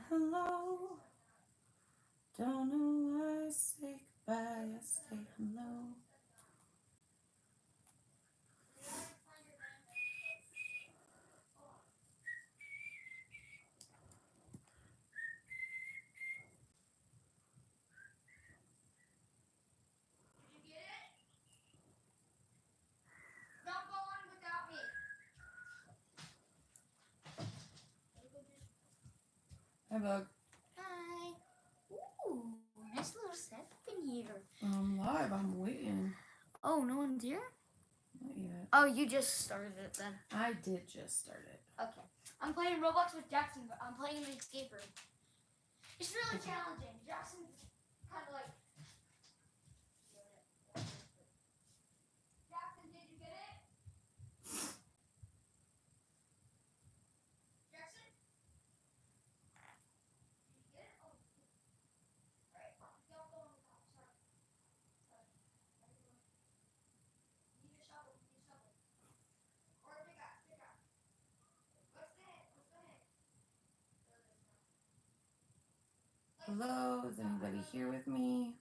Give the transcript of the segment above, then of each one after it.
hello. Don't know why I say goodbye, I say hello. Hi, Bug. Hi. Ooh, nice little setup in here. I'm live, I'm waiting. Oh, no one's here? Not yet. Oh, you just started it then. I did just start it. Okay. I'm playing Roblox with Jackson, but I'm playing the escape room. It's really challenging. Jackson's kind of like... Jackson, did you get it? Jackson? Did you get it? Oh. Alright. Don't go on the top. Sorry. You need a shovel. You need a shovel. Or a pickaxe. Pickaxe. What's the hint? What's the hint? Hello, is anybody here with me?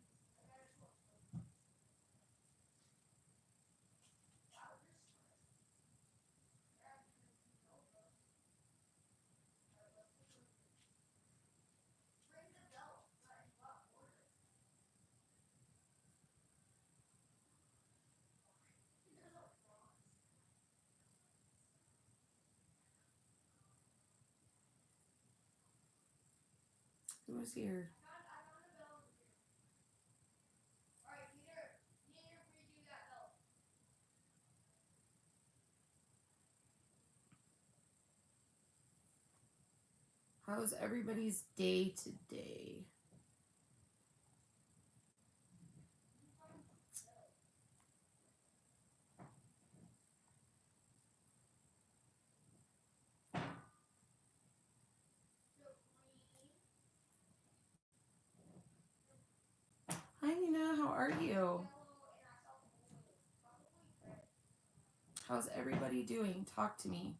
Who's here? How's everybody's day today? Hi, Nina, how are you? How's everybody doing? Talk to me.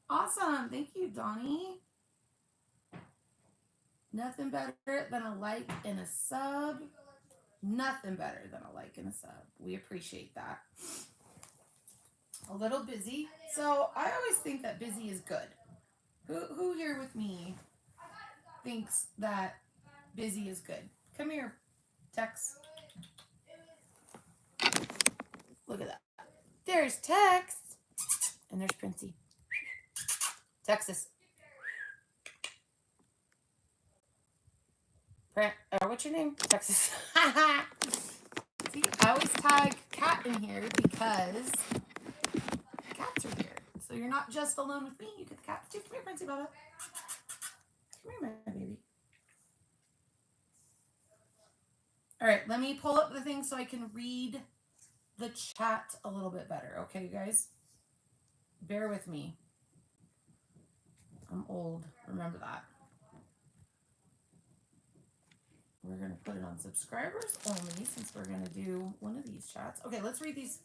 Awesome. Thank you, Donnie. Nothing better than a like and a sub. Nothing better than a like and a sub. We appreciate that. A little busy. So I always think that busy is good. Who here with me thinks that busy is good? Come here, Tex. Look at that. There's Tex. And there's Princey. Texas. What's your name? Texas. See, I always tag Cat in here because cats are here. So you're not just alone with me. You get the cats too. Come here, Princey Bubba. Come here, my baby. All right, let me pull up the thing so I can read the chat a little bit better. Okay, you guys? Bear with me. I'm old. Remember that. We're going to put it on subscribers only since we're going to do one of these chats. Okay, let's read these.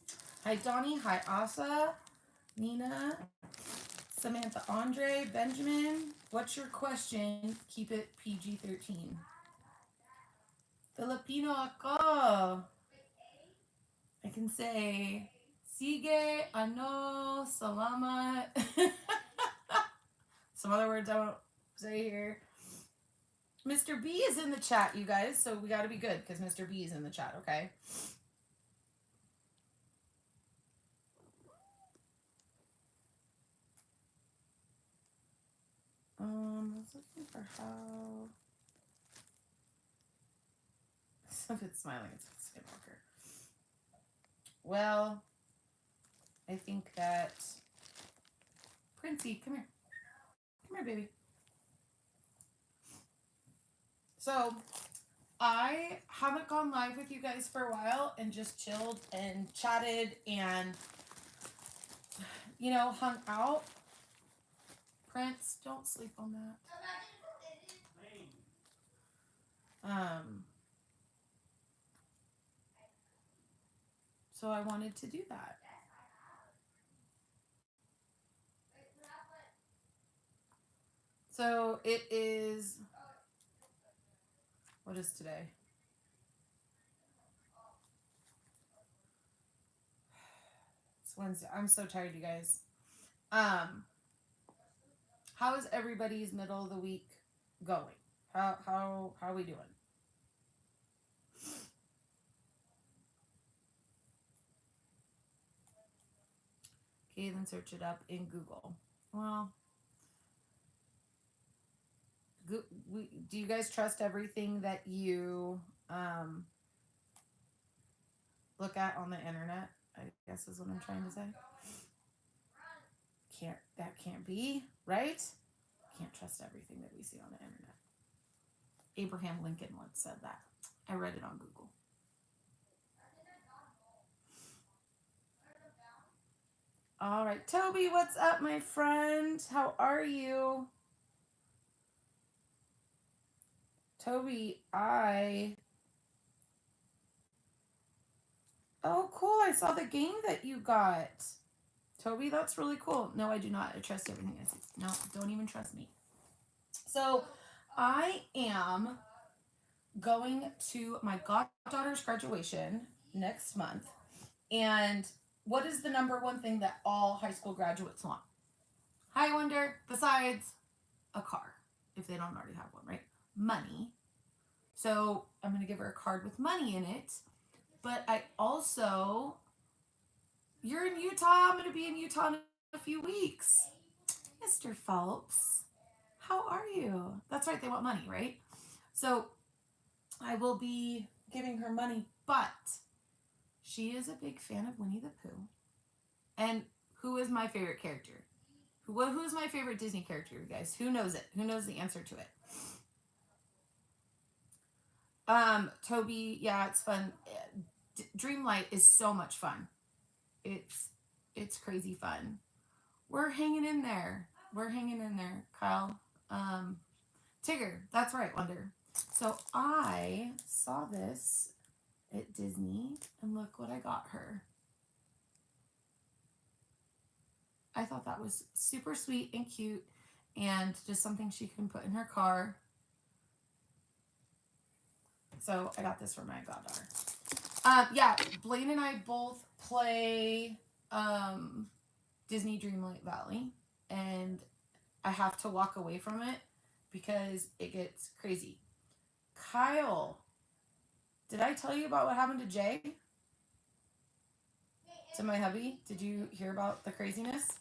Hi, Donnie. Hi, Asa. Nina. Samantha, Andre, Benjamin. What's your question? Keep it PG-13. Filipino ako. I can say, sige, ano, salamat. Some other words I won't say here. Mr. B is in the chat, you guys, so we got to be good because Mr. B is in the chat, okay? I was looking for how... Somebody's smiling. It's Skywalker. Well, I think that... Princey, come here. Come here, baby. So, I haven't gone live with you guys for a while and just chilled and chatted and, you know, hung out. Prince, don't sleep on that. So I wanted to do that. So it is, what is today? It's Wednesday. I'm so tired, you guys. Um, how is everybody's middle of the week going? How are we doing? Okay, then search it up in Google. Well, do you guys trust everything that you um, look at on the internet? I guess is what I'm trying to say. Can't be right. Can't trust everything that we see on the internet. Abraham Lincoln once said that. I read it on Google. All right, Toby, what's up, my friend? How are you? Toby, Oh, cool. I saw the game that you got. Toby, that's really cool. No, I do not. I trust everything I see. No, don't even trust me. So, I am going to my goddaughter's graduation next month. And what is the number one thing that all high school graduates want? I wonder, besides a car, if they don't already have one, right? Money. So I'm going to give her a card with money in it. But I also, you're in Utah. I'm going to be in Utah in a few weeks. Mr. Phelps, how are you? That's right, they want money, right? So I will be giving her money, but she is a big fan of Winnie the Pooh. And who is my favorite character? Who's my favorite Disney character, you guys? Who knows it? Who knows the answer to it? Toby, yeah, it's fun. Dreamlight is so much fun. It's crazy fun. We're hanging in there. We're hanging in there, Kyle. Tigger, that's right, Wonder. So I saw this at Disney, and look what I got her. I thought that was super sweet and cute, and just something she can put in her car. So I got this for my goddaughter. Yeah, Blaine and I both play Disney Dreamlight Valley, and I have to walk away from it because it gets crazy. Kyle, did I tell you about what happened to Jay? To my hubby? Did you hear about the craziness?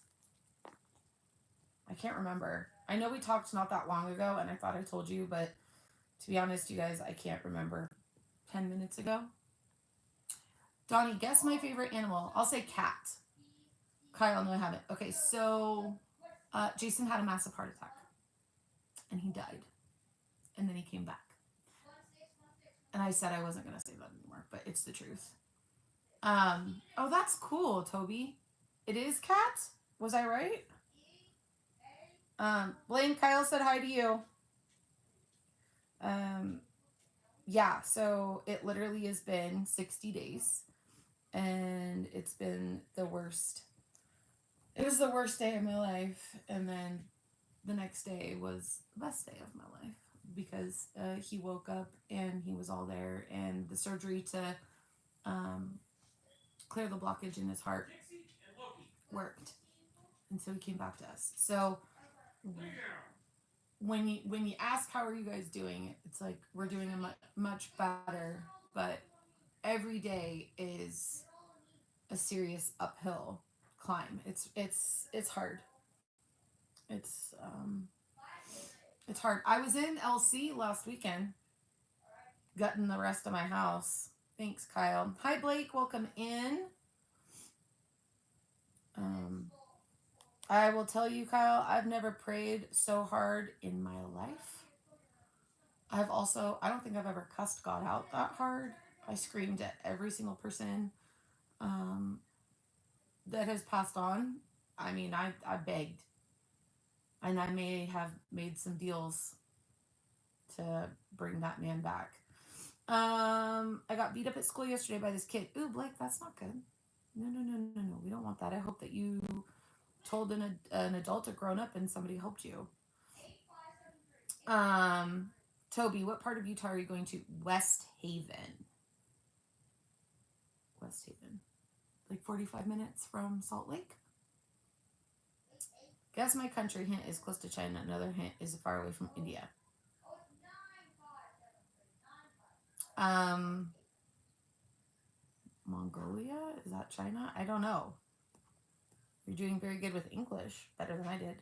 I can't remember. I know we talked not that long ago, and I thought I told you, but to be honest, you guys, I can't remember. 10 minutes ago? Donnie, guess my favorite animal. I'll say cat. Kyle, no, I haven't. Okay, so Jason had a massive heart attack, and he died, and then he came back. And I said I wasn't going to say that anymore, but it's the truth. Oh, that's cool, Toby. It is cat? Was I right? Blaine, Kyle said hi to you. Yeah, so it literally has been 60 days, and it's been the worst. It was the worst day of my life, and then the next day was the best day of my life because he woke up and he was all there, and the surgery to clear the blockage in his heart worked, and so he came back to us. So when you ask how are you guys doing, it's like we're doing a much better, but every day is a serious uphill climb. It's hard. It's it's hard. I was in LC last weekend, gutting the rest of my house. Thanks, Kyle. Hi, Blake. Welcome in. I will tell you, Kyle, I've never prayed so hard in my life. I don't think I've ever cussed God out that hard. I screamed at every single person that has passed on. I mean, I begged. And I may have made some deals to bring that man back. I got beat up at school yesterday by this kid. Ooh, Blake, that's not good. No. We don't want that. I hope that you told an adult or grown up and somebody helped you. Toby, what part of Utah are you going to? West Haven. West Haven. Like 45 minutes from Salt Lake. Guess my country. Hint is close to China. Another hint is far away from India. Mongolia? Is that China? I don't know. You're doing very good with English. Better than I did.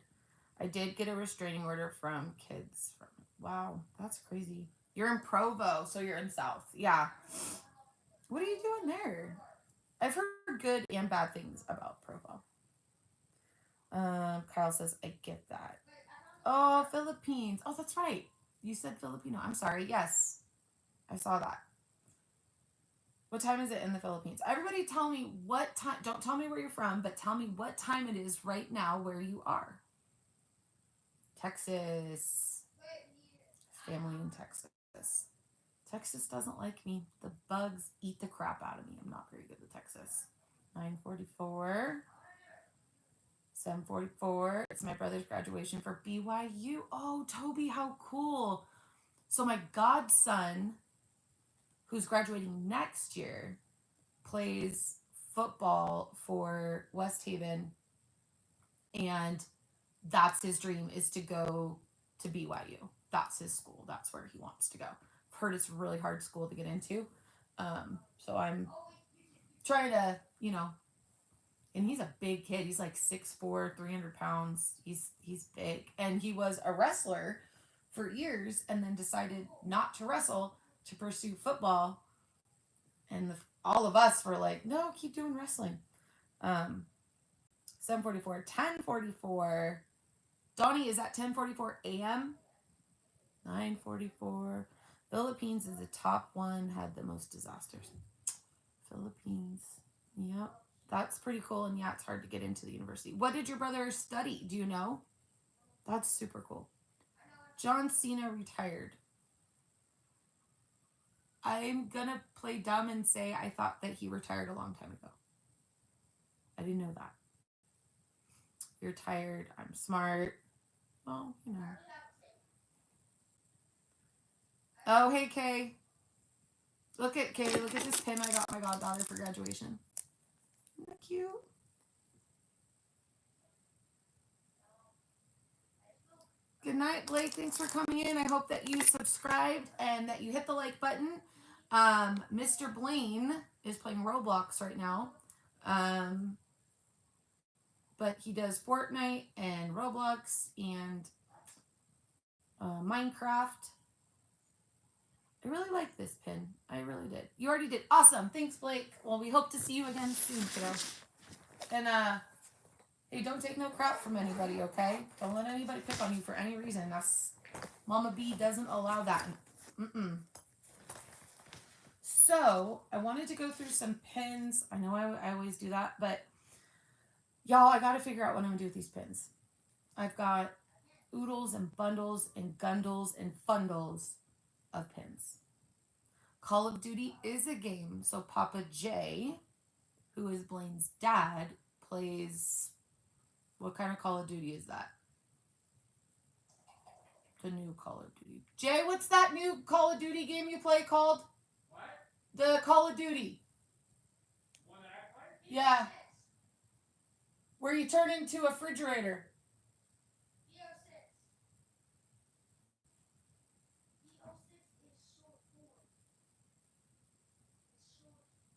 I did get a restraining order from kids. Wow, that's crazy. You're in Provo, so you're in South. Yeah. What are you doing there? I've heard good and bad things about Provo. Kyle says, I get that. Oh, Philippines. Oh, that's right. You said Filipino. I'm sorry. Yes. I saw that. What time is it in the Philippines? Everybody tell me what time. Don't tell me where you're from, but tell me what time it is right now where you are. Texas. Family in Texas. Texas doesn't like me. The bugs eat the crap out of me. I'm not very good with Texas. 9:44. 7:44. It's my brother's graduation for BYU. Oh, Toby, how cool. So my godson, who's graduating next year, plays football for West Haven, and that's his dream, is to go to BYU. That's his school. That's where he wants to go. I've heard it's a really hard school to get into. So I'm trying to, and he's a big kid. He's like 6'4", 300 pounds. He's big. And he was a wrestler for years and then decided not to wrestle, to pursue football. And all of us were like, no, keep doing wrestling. 7:44, 10:44. Donnie, is that 10:44 a.m.? 9:44. Philippines is the top one, had the most disasters. Philippines. Yep. That's pretty cool. And yeah, it's hard to get into the university. What did your brother study? Do you know? That's super cool. John Cena retired. I'm going to play dumb and say I thought that he retired a long time ago. I didn't know that. You're tired. I'm smart. Well, Oh, hey, Kay. Look at Kay. Look at this pin I got my goddaughter for graduation. Isn't that cute? Good night, Blake. Thanks for coming in. I hope that you subscribed and that you hit the like button. Mr. Blaine is playing Roblox right now. But he does Fortnite and Roblox and Minecraft. I really like this pin. I really did. You already did. Awesome. Thanks, Blake. Well, we hope to see you again soon, kiddo. And hey, don't take no crap from anybody, okay? Don't let anybody pick on you for any reason. That's Mama B doesn't allow that. So I wanted to go through some pins. I know I always do that, but y'all, I got to figure out what I'm gonna do with these pins. I've got oodles and bundles and gundles and fundles of pins. Call of Duty is a game, so Papa J, who is Blaine's dad, plays. What kind of Call of Duty is that? The new Call of Duty. Jay, what's that new Call of Duty game you play called? What? The Call of Duty. One that I play? Yeah. Where you turn into a refrigerator.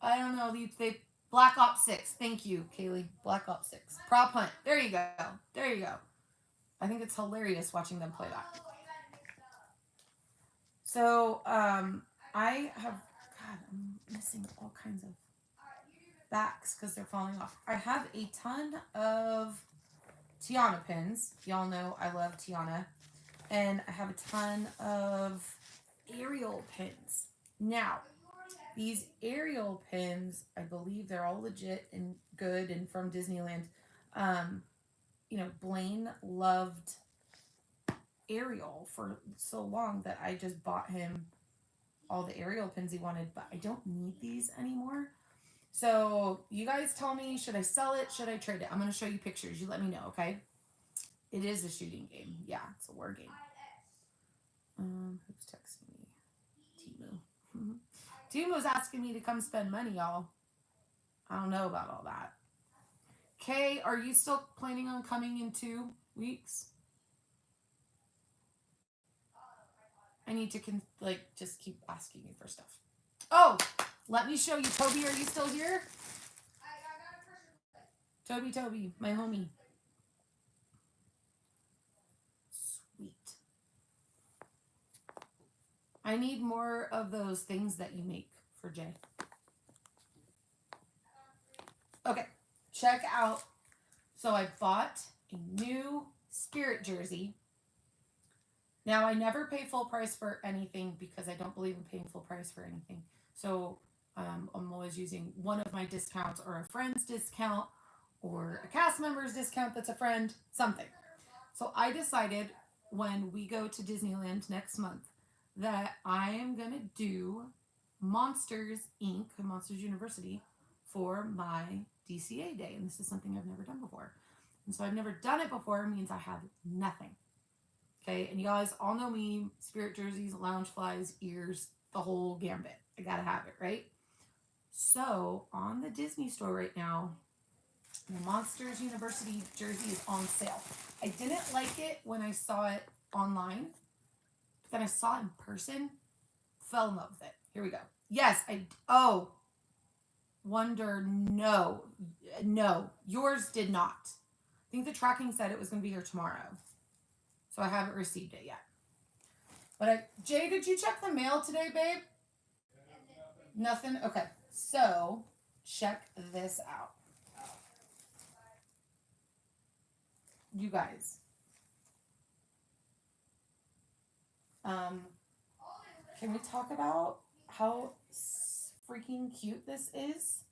I don't know. They Black Ops 6. Thank you, Kaylee. Black Ops 6. Prop Hunt. There you go. There you go. I think it's hilarious watching them play that. So, I have, God, I'm missing all kinds of backs because they're falling off. I have a ton of Tiana pins. Y'all know I love Tiana. And I have a ton of Ariel pins. Now, these Ariel pins, I believe they're all legit and good and from Disneyland. Blaine loved Ariel for so long that I just bought him all the Ariel pins he wanted, but I don't need these anymore. So you guys tell me, should I sell it? Should I trade it? I'm going to show you pictures. You let me know, okay? It is a shooting game. Yeah, it's a war game. Who's texting me? Timu. Timu's asking me to come spend money, y'all. I don't know about all that. Kay, are you still planning on coming in 2 weeks? I need to just keep asking you for stuff. Oh, let me show you. Toby, are you still here? Toby, my homie. Sweet. I need more of those things that you make for Jay. Okay, check out. So I bought a new Spirit jersey. Now, I never pay full price for anything because I don't believe in paying full price for anything. So I'm always using one of my discounts or a friend's discount or a cast member's discount that's a friend, something. So I decided when we go to Disneyland next month that I am going to do Monsters Inc., Monsters University, for my DCA day. And this is something I've never done before. And so I've never done it before means I have nothing. Okay, and you guys all know me, Spirit jerseys, lounge flies, ears, the whole gambit. I gotta have it, right? So, on the Disney store right now, the Monsters University jersey is on sale. I didn't like it when I saw it online, but then I saw it in person, fell in love with it. Here we go. Yes, Wonder, no, yours did not. I think the tracking said it was going to be here tomorrow. So I haven't received it yet. But Jay, did you check the mail today, babe? Nothing? Okay. So, check this out. You guys. Can we talk about how freaking cute this is?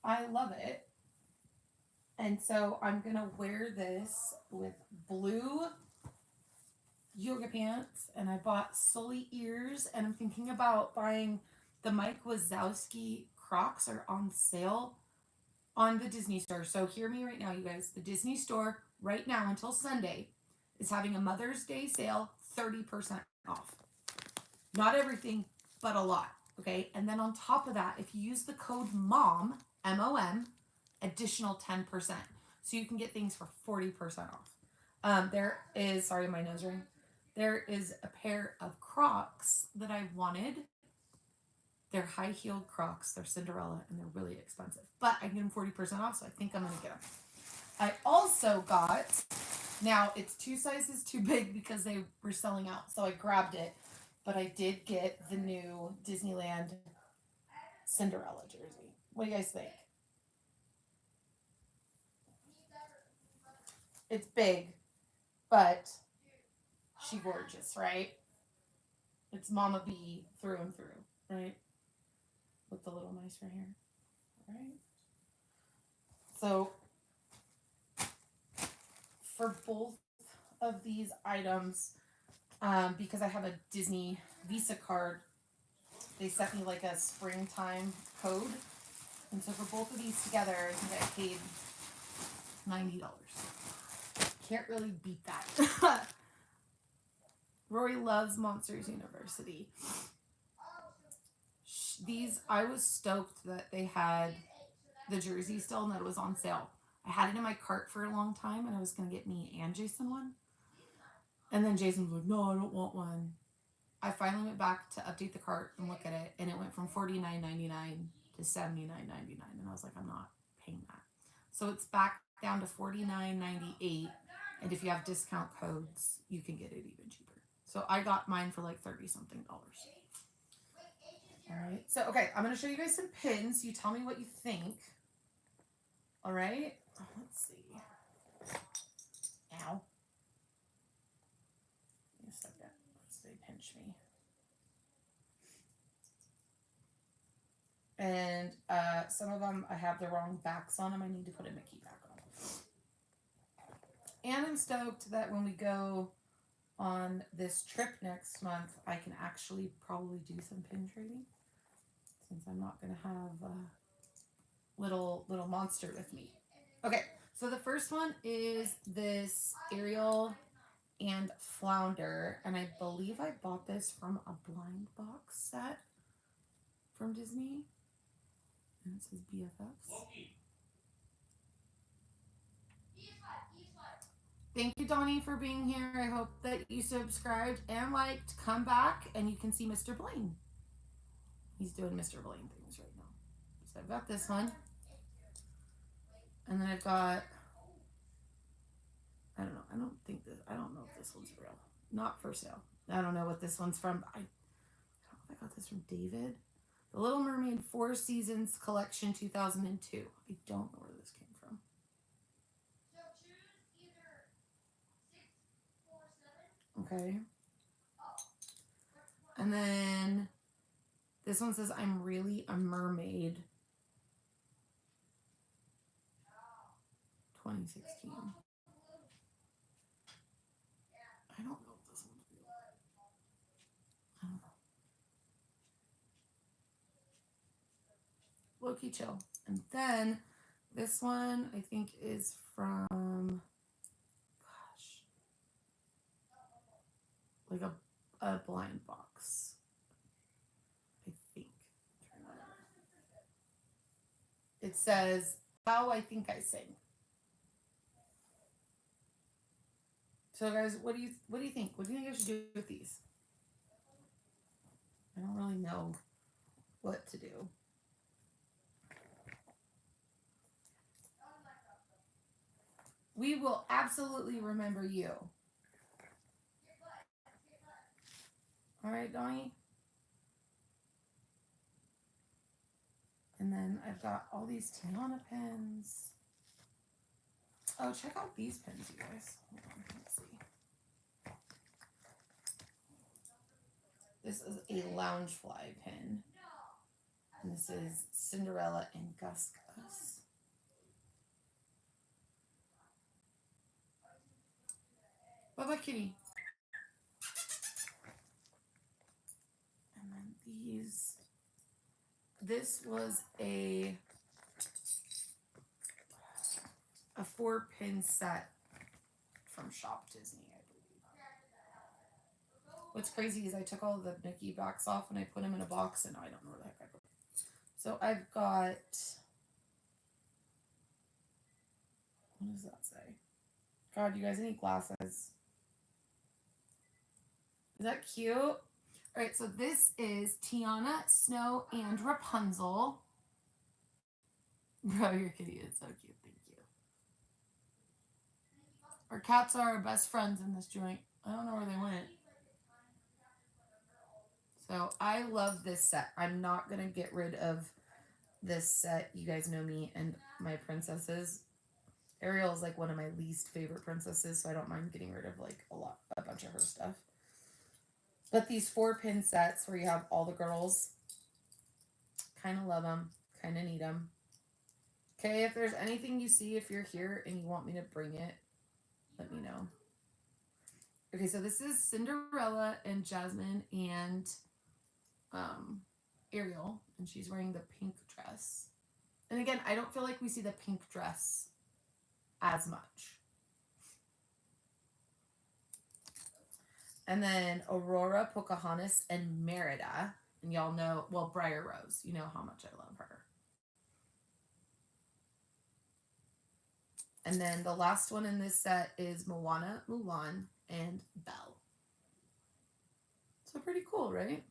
I love it. And so I'm going to wear this with blue yoga pants, and I bought Sully ears, and I'm thinking about buying the Mike Wazowski Crocs are on sale on the Disney store. So hear me right now, you guys. The Disney store right now until Sunday is having a Mother's Day sale, 30% off. Not everything, but a lot. Okay. And then on top of that, if you use the code MOM, MOM, additional 10%. So you can get things for 40% off. There is, sorry, my nose ring. There is a pair of Crocs that I wanted. They're high-heeled Crocs. They're Cinderella, and they're really expensive. But I can get them 40% off, so I think I'm going to get them. I also got, now it's 2 sizes too big because they were selling out, so I grabbed it. But I did get the new Disneyland Cinderella jersey. What do you guys think? It's big, but she gorgeous, right? It's Mama B through and through, right? With the little mice right here, right? So for both of these items, because I have a Disney Visa card, they sent me like a springtime code. And so for both of these together, I think I paid $90. Can't really beat that. Rory loves Monsters University. I was stoked that they had the jersey still and that it was on sale. I had it in my cart for a long time and I was going to get me and Jason one. And then Jason was like, no, I don't want one. I finally went back to update the cart and look at it, and it went from $49.99 to $79.99. And I was like, I'm not paying that. So it's back down to $49.98. And if you have discount codes, you can get it even cheaper. So I got mine for like $30-something. All right. So, okay, I'm going to show you guys some pins. You tell me what you think. All right. Let's see. Ow. Give me a second. They pinch me. And some of them, I have the wrong backs on them. I need to put a Mickey back on. And I'm stoked that when we go on this trip next month, I can actually probably do some pin trading, since I'm not going to have a little monster with me. Okay, so the first one is this Ariel and Flounder, and I believe I bought this from a blind box set from Disney. And it says BFFs. Loki. Thank you, Donnie, for being here. I hope that you subscribed and liked. Come back and you can see Mr. Blaine. He's doing Mr. Blaine things right now. So I've got this one. And then I've got, I don't know. I don't know if this one's real. Not for sale. I don't know what this one's from. I don't know if I got this from David. The Little Mermaid 4 Seasons Collection 2002. I don't know where this came from. So choose either 6, 4, 7. Okay. Oh. And then this one says, I'm really a mermaid. 2016. I don't know if this one's real. I don't know. Low-key chill. And then this one I think is from, gosh, like a blind box. I think. It says, How I Think I Sing. So guys, what do you think? What do you think I should do with these? I don't really know what to do. We will absolutely remember you. All right, Donnie? And then I've got all these Tiana pens. Oh, check out these pens, you guys. Hold on, let's see. This is a Loungefly pen. And this is Cinderella and Gus Gus. Bye-bye, kitty. And then these. This was a 4-pin set from Shop Disney, I believe. What's crazy is I took all the Mickey backs off and I put them in a box, and now I don't know where the heck I put them. So I've got, what does that say? God, you guys need glasses. Is that cute? All right, so this is Tiana, Snow, and Rapunzel. Bro, your kitty is so cute. Thank you. Our cats are our best friends in this joint. I don't know where they went. So I love this set. I'm not going to get rid of this set. You guys know me and my princesses. Ariel is like one of my least favorite princesses, so I don't mind getting rid of like a bunch of her stuff. But these 4-pin sets where you have all the girls, kind of love them, kind of need them. Okay, if there's anything you see, if you're here and you want me to bring it, let me know. Okay, so this is Cinderella and Jasmine and Ariel, and she's wearing the pink dress. And again, I don't feel like we see the pink dress as much. And then Aurora, Pocahontas, and Merida. And y'all know, well, Briar Rose. You know how much I love her. And then the last one in this set is Moana, Mulan, and Belle. So pretty cool, right?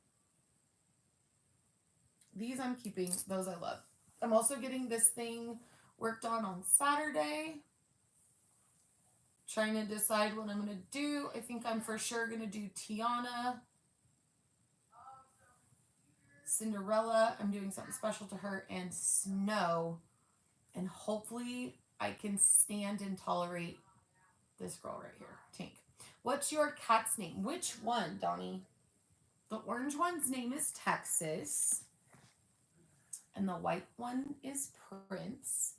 These I'm keeping. Those I love. I'm also getting this thing worked on Saturday. Trying to decide what I'm going to do. I think I'm for sure going to do Tiana. Cinderella. I'm doing something special to her. And Snow. And hopefully I can stand and tolerate this girl right here, Tink. What's your cat's name? Which one, Donnie? The orange one's name is Texas. And the white one is Prince.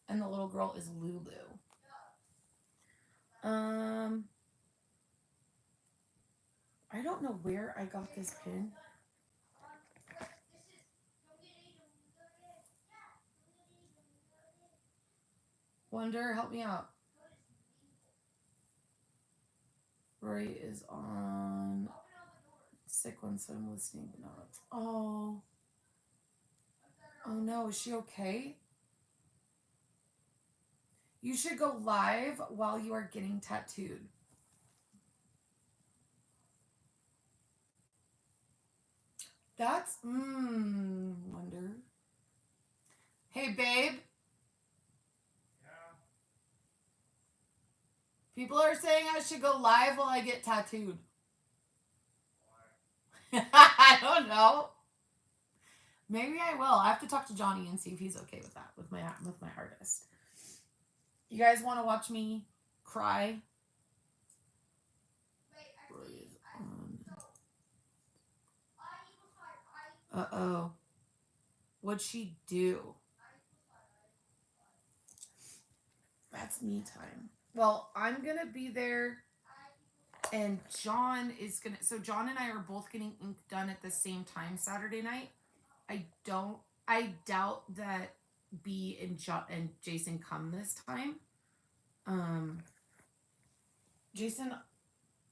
And the little girl is Lulu. I don't know where I got this pin. Wonder, help me out. Rory is on sick one, so I'm listening, but not. Oh. Oh no, is she okay? You should go live while you are getting tattooed. That's wonder. Hey babe. Yeah. People are saying I should go live while I get tattooed. Why? I don't know. Maybe I will. I have to talk to Johnny and see if he's okay with that with my artist. You guys want to watch me cry? Wait, Rory actually, is on. I equals 5. Uh oh. What'd she do? That's me time. Well, I'm gonna be there, and John is gonna. So John and I are both getting ink done at the same time Saturday night. I doubt that B and Jason come this time. Jason,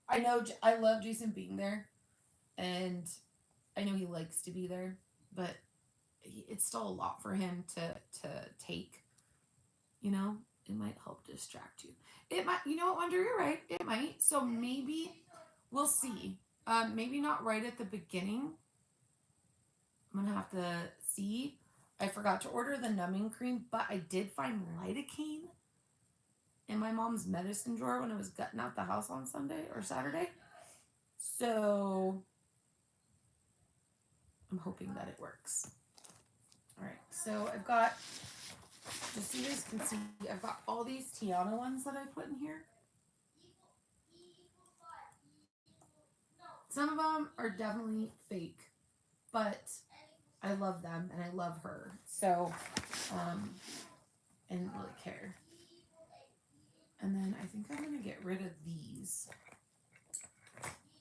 I know I love Jason being there, and I know he likes to be there, but it's still a lot for him to take. You know, it might help distract you. It might. You know what, Wonder? You're right. It might. So maybe we'll see. Maybe not right at the beginning. I'm gonna have to see. I forgot to order the numbing cream, but I did find lidocaine in my mom's medicine drawer when I was gutting out the house on Sunday or Saturday. So I'm hoping that it works. All right, so I've got, just so you guys can see, I've got all these Tiana ones that I put in here. Some of them are definitely fake, but I love them and I love her. So, I didn't really care. And then I think I'm going to get rid of these.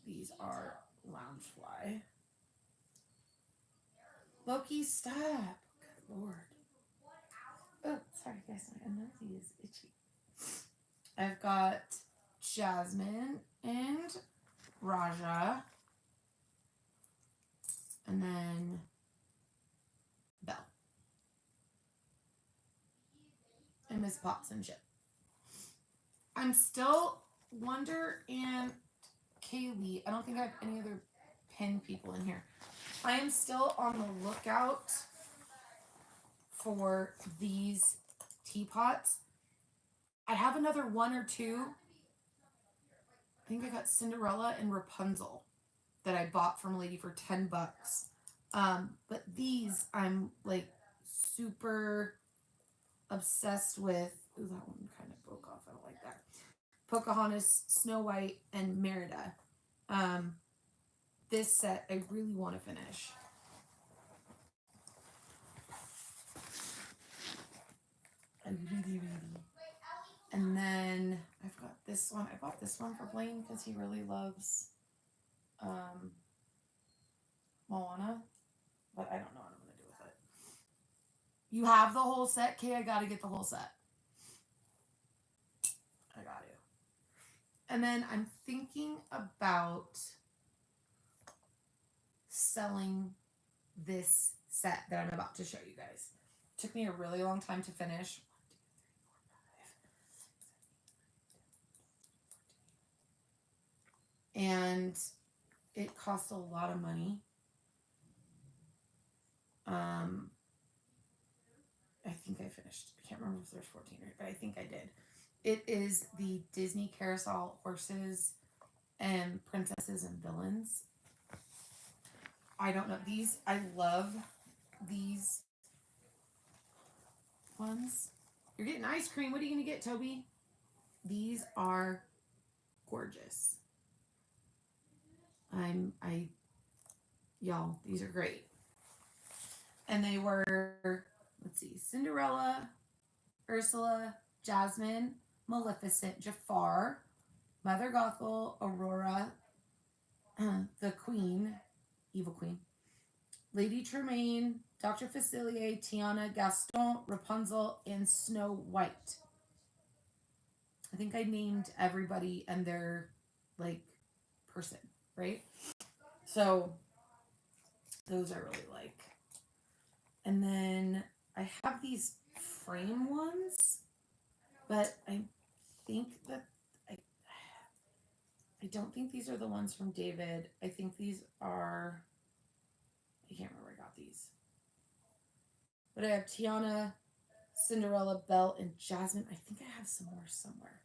These are Loungefly. Loki, stop. Good Lord. Oh, sorry guys, my nose is itchy. I've got Jasmine and Raja. And then Belle. And Miss Potts and Chip. I'm still Wonder and Kaylee. I don't think I have any other pen people in here. I am still on the lookout for these teapots. I have another one or two. I think I got Cinderella and Rapunzel that I bought from a lady for $10. But these I'm like super obsessed with. Ooh, that one kind of broke off. I don't like that. Pocahontas, Snow White, and Merida. This set I really want to finish. I really. And then I've got this one. I bought this one for Blaine because he really loves Moana. But I don't know what I'm going to do with it. You have the whole set, Kay? I got to get the whole set. I got to. And then I'm thinking about selling this set that I'm about to show you guys. It took me a really long time to finish. 1, 2, 3, 4, 5. And it cost a lot of money. I think I finished. I can't remember if there's 14 or, but I think I did. It is the Disney Carousel Horses and Princesses and Villains. I don't know. These, I love these ones. You're getting ice cream. What are you going to get, Toby? These are gorgeous. Y'all, these are great. And they were, let's see, Cinderella, Ursula, Jasmine, Maleficent, Jafar, Mother Gothel, Aurora, the Queen, Evil Queen, Lady Tremaine, Dr. Facilier, Tiana, Gaston, Rapunzel, and Snow White. I think I named everybody and their like person, right? So those I really like. And then I have these frame ones, but I think that I don't think these are the ones from David. I think these are, I can't remember where I got these. But I have Tiana, Cinderella, Belle, and Jasmine. I think I have some more somewhere.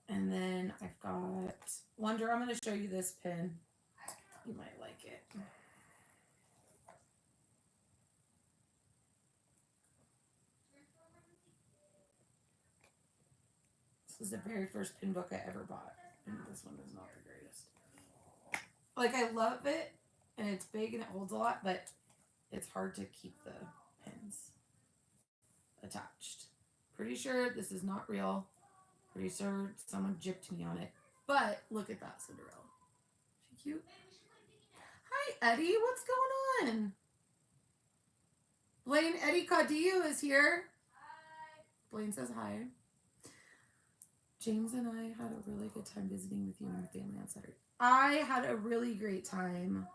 And then I've got Wonder. I'm going to show you this pin. You might like it. This is the very first pin book I ever bought. And this one is not the greatest. Like, I love it, and it's big and it holds a lot, but it's hard to keep the pins attached. Pretty sure this is not real. Pretty sure someone gypped me on it. But look at that Cinderella. She cute. Hi, Eddie. What's going on? Blaine, Eddie Cadillo is here. Hi. Blaine says hi. James and I had a really good time visiting with you and your family on Saturday. I had a really great time.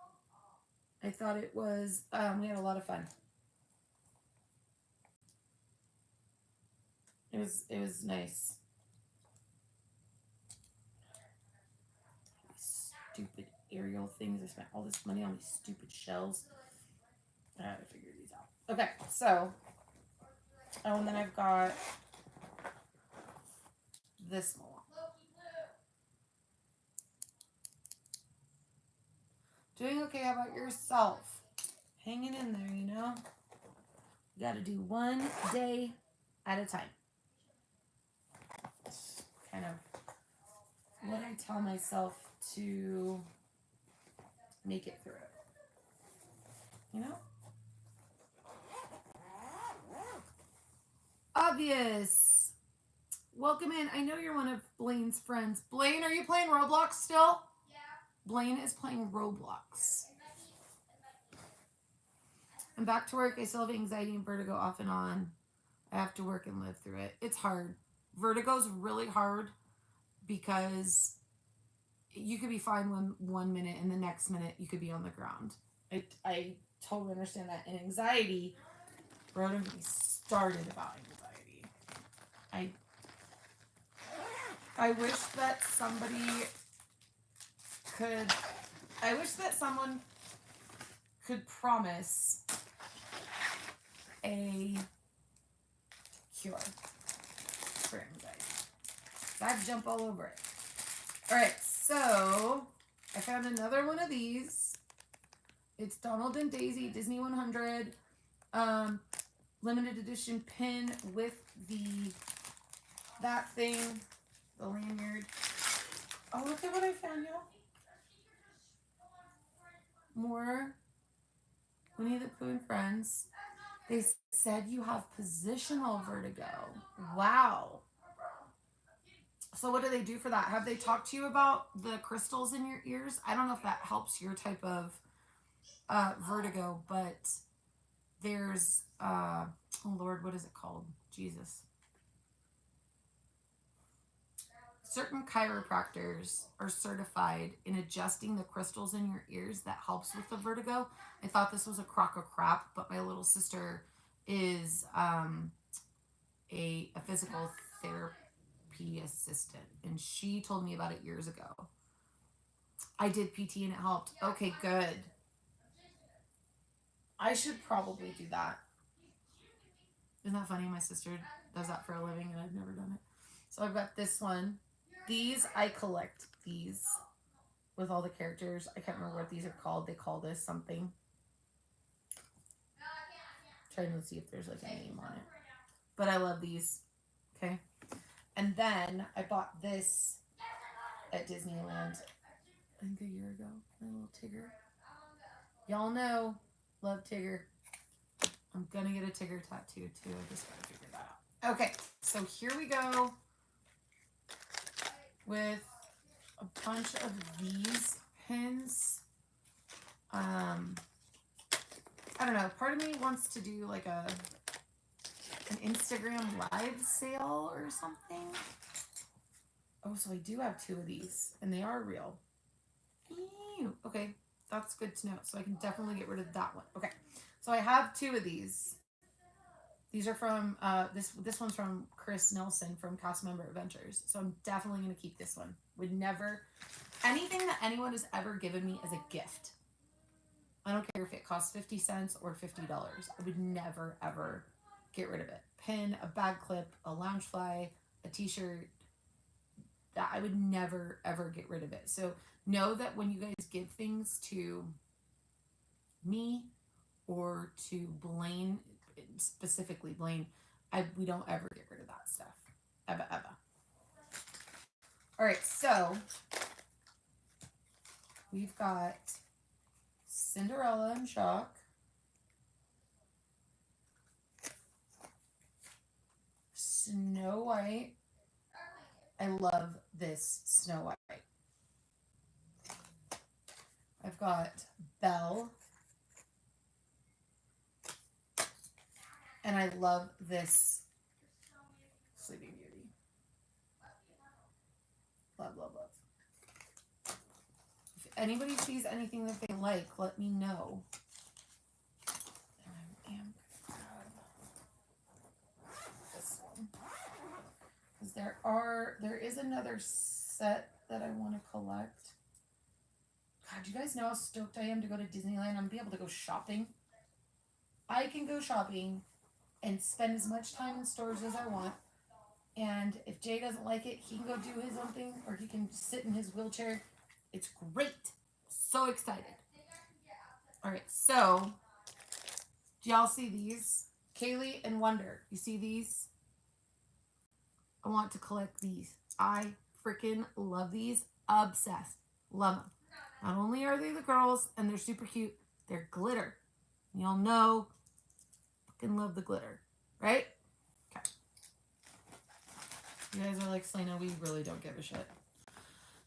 I thought it was, we had a lot of fun. It was nice. These stupid aerial things. I spent all this money on these stupid shells. I had to figure these out. Okay, so, oh, and then I've got this one. Doing okay. How about yourself? Hanging in there, you know? You gotta do one day at a time. It's kind of what I tell myself to make it through it. You know? Obvious. Welcome in. I know you're one of Blaine's friends. Blaine, are you playing Roblox still? Yeah. Blaine is playing Roblox. I'm back to work. I still have anxiety and vertigo off and on. I have to work and live through it. It's hard. Vertigo's really hard because you could be fine one minute and the next minute you could be on the ground. I totally understand that. And anxiety, bro, don't get me started about anxiety. I wish that someone could promise a cure for anxiety. I'd jump all over it. All right, so I found another one of these. It's Donald and Daisy Disney 100 limited edition pin with that thing, the lanyard. Oh, look at what I found, y'all. More Winnie the Pooh and Friends. They said you have positional vertigo. Wow. So what do they do for that? Have they talked to you about the crystals in your ears? I don't know if that helps your type of vertigo, but there's, oh Lord, what is it called? Jesus. Certain chiropractors are certified in adjusting the crystals in your ears that helps with the vertigo. I thought this was a crock of crap, but my little sister is a physical therapy assistant, and she told me about it years ago. I did PT and it helped. Okay, good. I should probably do that. Isn't that funny? My sister does that for a living and I've never done it. So I've got this one. These, I collect these with all the characters. I can't remember what these are called. They call this something. Trying to see if there's like a name on it. But I love these. Okay. And then I bought this at Disneyland, I think a year ago. My little Tigger. Y'all know, love Tigger. I'm gonna get a Tigger tattoo too. I just gotta figure that out. Okay, so here we go with a bunch of these pins. I don't know. Part of me wants to do like an Instagram live sale or something. Oh, so I do have 2 of these, and they are real. Ew. Okay, that's good to know. So I can definitely get rid of that one. Okay, so I have 2 of these. These are from this one's from Chris Nelson from Cast Member Adventures. So I'm definitely gonna keep this one. Would never anything that anyone has ever given me as a gift. I don't care if it costs 50 cents or $50. I would never ever get rid of it. Pin, a bag clip, a lounge fly, a t-shirt. I would never ever get rid of it. So know that when you guys give things to me or to Blaine, specifically Blaine, we don't ever get rid of that stuff. Ever, ever. All right, so we've got Cinderella and Shock. Snow White. I love this Snow White. I've got Belle. And I love this Sleeping Beauty. Love, love, love. If anybody sees anything that they like, let me know. And I am gonna grab this one. Because there is another set that I want to collect. God, do you guys know how stoked I am to go to Disneyland? I'm gonna be able to go shopping. I can go shopping and spend as much time in stores as I want. And if Jay doesn't like it, he can go do his own thing, or he can sit in his wheelchair. It's great. So excited. All right, so do y'all see these? Kaylee and Wonder, you see these? I want to collect these. I freaking love these. Obsessed. Love them. Not only are they the girls and they're super cute, they're glitter. Y'all know, fucking love the glitter, right? Okay. You guys are like, Selena, we really don't give a shit.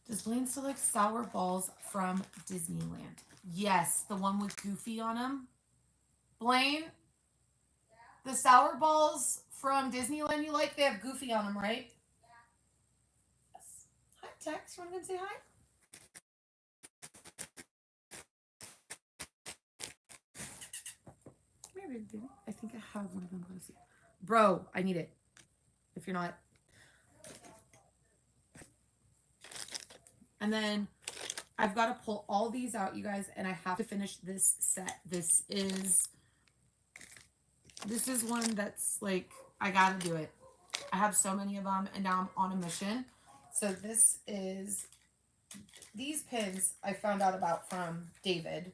Does Blaine still like sour balls from Disneyland? Yes, the one with Goofy on them. Blaine, the sour balls from Disneyland you like, they have Goofy on them, right? Yes. Hi, Tex. You want to come say hi? I think I have one of them. Let's see. Bro, I need it. If you're not. And then I've got to pull all these out, you guys, and I have to finish this set. This is one that's like, I got to do it. I have so many of them, and now I'm on a mission. So this is, these pins I found out about from David.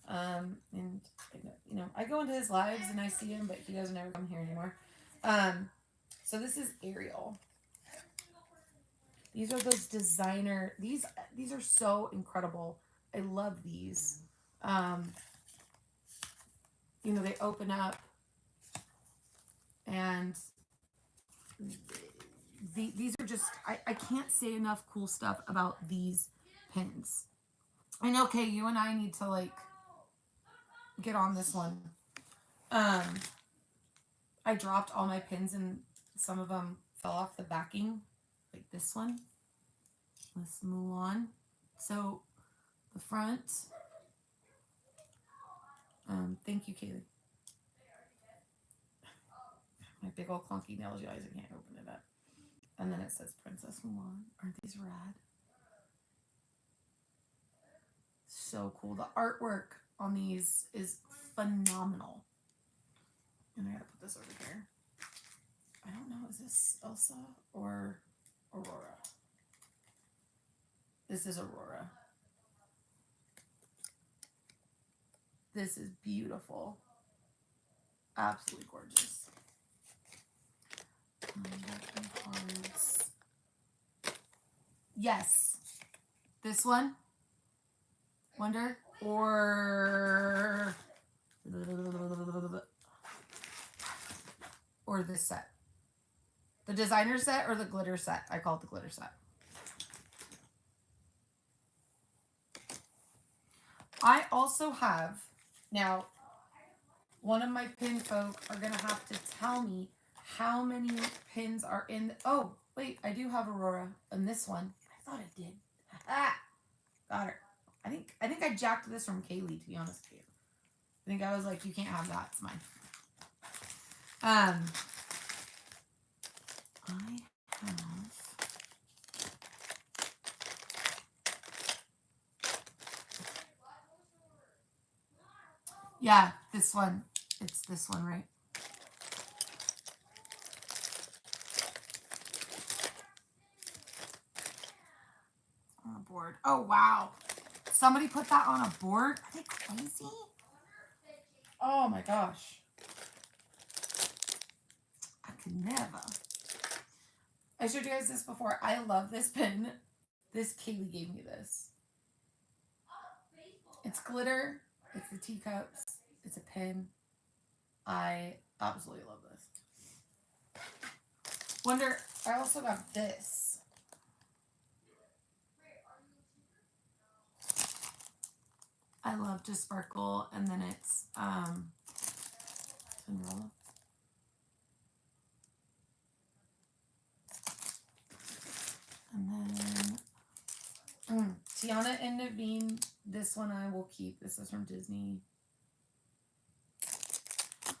And you know, I go into his lives and I see him, but he doesn't ever come here anymore. So this is Ariel. These are those designer, these are so incredible. I love these. You know, they open up and these are just, I can't say enough cool stuff about these pins. I know, Kay, you and I need to like get on this one. I dropped all my pins and some of them fell off the backing, like this one. Let's move on. So the front. Thank you, Kaylee. My big old clunky nails, you guys, I can't open it up. And then it says Princess Mulan. Aren't these rad? So cool. The artwork on these is phenomenal. And I gotta put this over here. I don't know, is this Elsa or Aurora? This is Aurora. This is beautiful. Absolutely gorgeous. Cards. Yes. This one. Wonder. Or this set. The designer set or the glitter set? I call it the glitter set. I also have, now, one of my pin folk are going to have to tell me how many pins are in oh, wait, I do have Aurora in this one. I thought I did. Ah, got her. I think I jacked this from Kaylee, to be honest with you. I think I was like, you can't have that, it's mine. I have yeah, this one. It's this one, right? On a board. Oh wow. Somebody put that on a board? Are they crazy? Oh my gosh. I could never. I showed you guys this before. I love this pin. This Kaylee gave me this. It's glitter. It's the teacups. It's a pin. I absolutely love this. Wonder, I also got this. I love to sparkle, and then it's Cinderella. And then Tiana and Naveen. This one I will keep. This is from Disney. I'm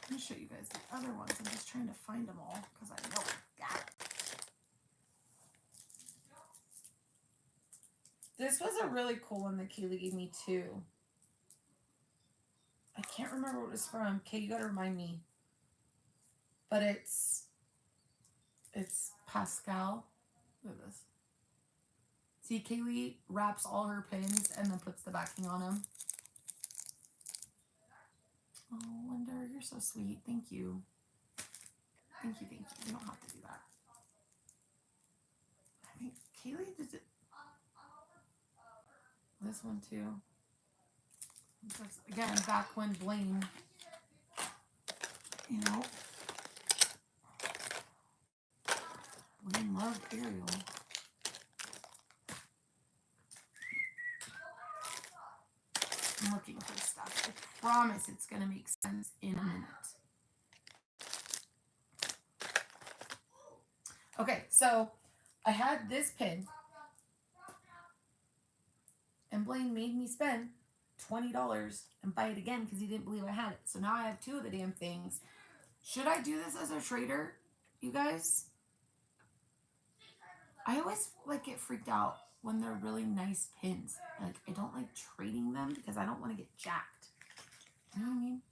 going to show you guys the other ones. I'm just trying to find them all because I know I got it. This was a really cool one that Kaylee gave me too. I can't remember what it was from. Kay, you got to remind me. But it's Pascal. Look at this. See, Kaylee wraps all her pins and then puts the backing on them. Oh, Wonder, you're so sweet. Thank you. Thank you, thank you. You don't have to do that. I think Kaylee did it. This one too. Again, back when Blaine, you know, Blaine loved Ariel. I'm looking for stuff. I promise it's going to make sense in a minute. Okay, so I had this pin, and Blaine made me spend $20 and buy it again because he didn't believe I had it. So now I have two of the damn things. Should I do this as a trader, you guys? I always like get freaked out when they're really nice pins. Like, I don't like trading them because I don't want to get jacked. You know what I mean?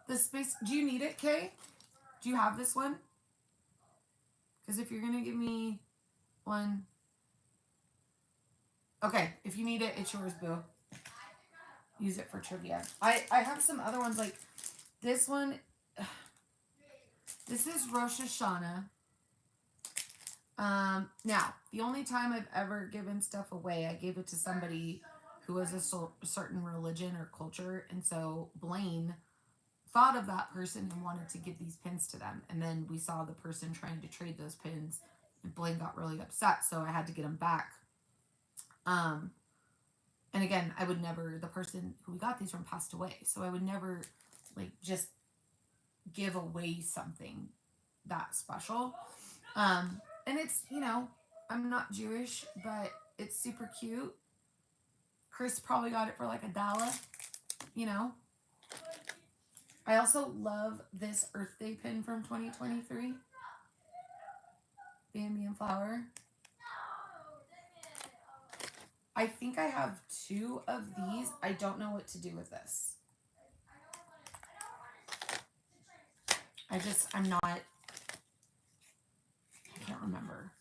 The space, do you need it, Kay? Do you have this one? Because if you're going to give me one. Okay, if you need it, it's yours, boo. Use it for trivia. I have some other ones like this one. This is Rosh Hashanah. Now, the only time I've ever given stuff away, I gave it to somebody who was a certain religion or culture. And so Blaine thought of that person and wanted to give these pins to them. And then we saw the person trying to trade those pins. And Blaine got really upset, so I had to get them back. And again, I would never, the person who we got these from passed away. So I would never, like, just give away something that special. And it's, you know, I'm not Jewish, but it's super cute. Chris probably got it for like $1, you know. I also love this Earth Day pin from 2023. Bambi and Flower. I think I have 2 of these. I don't know what to do with this. I'm not, I can't remember.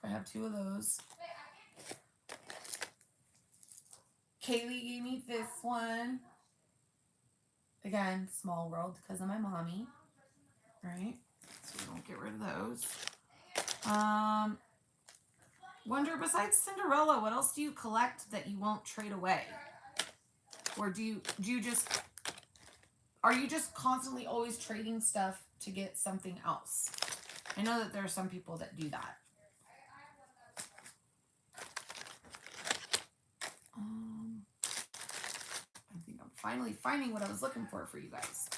So I have 2 of those. Kaylee gave me this one. Again, small world because of my mommy. Right? So we don't get rid of those. Wonder, besides Cinderella, what else do you collect that you won't trade away? Or do you just, are you just constantly always trading stuff to get something else? I know that there are some people that do that. finally finding what I was looking for you guys.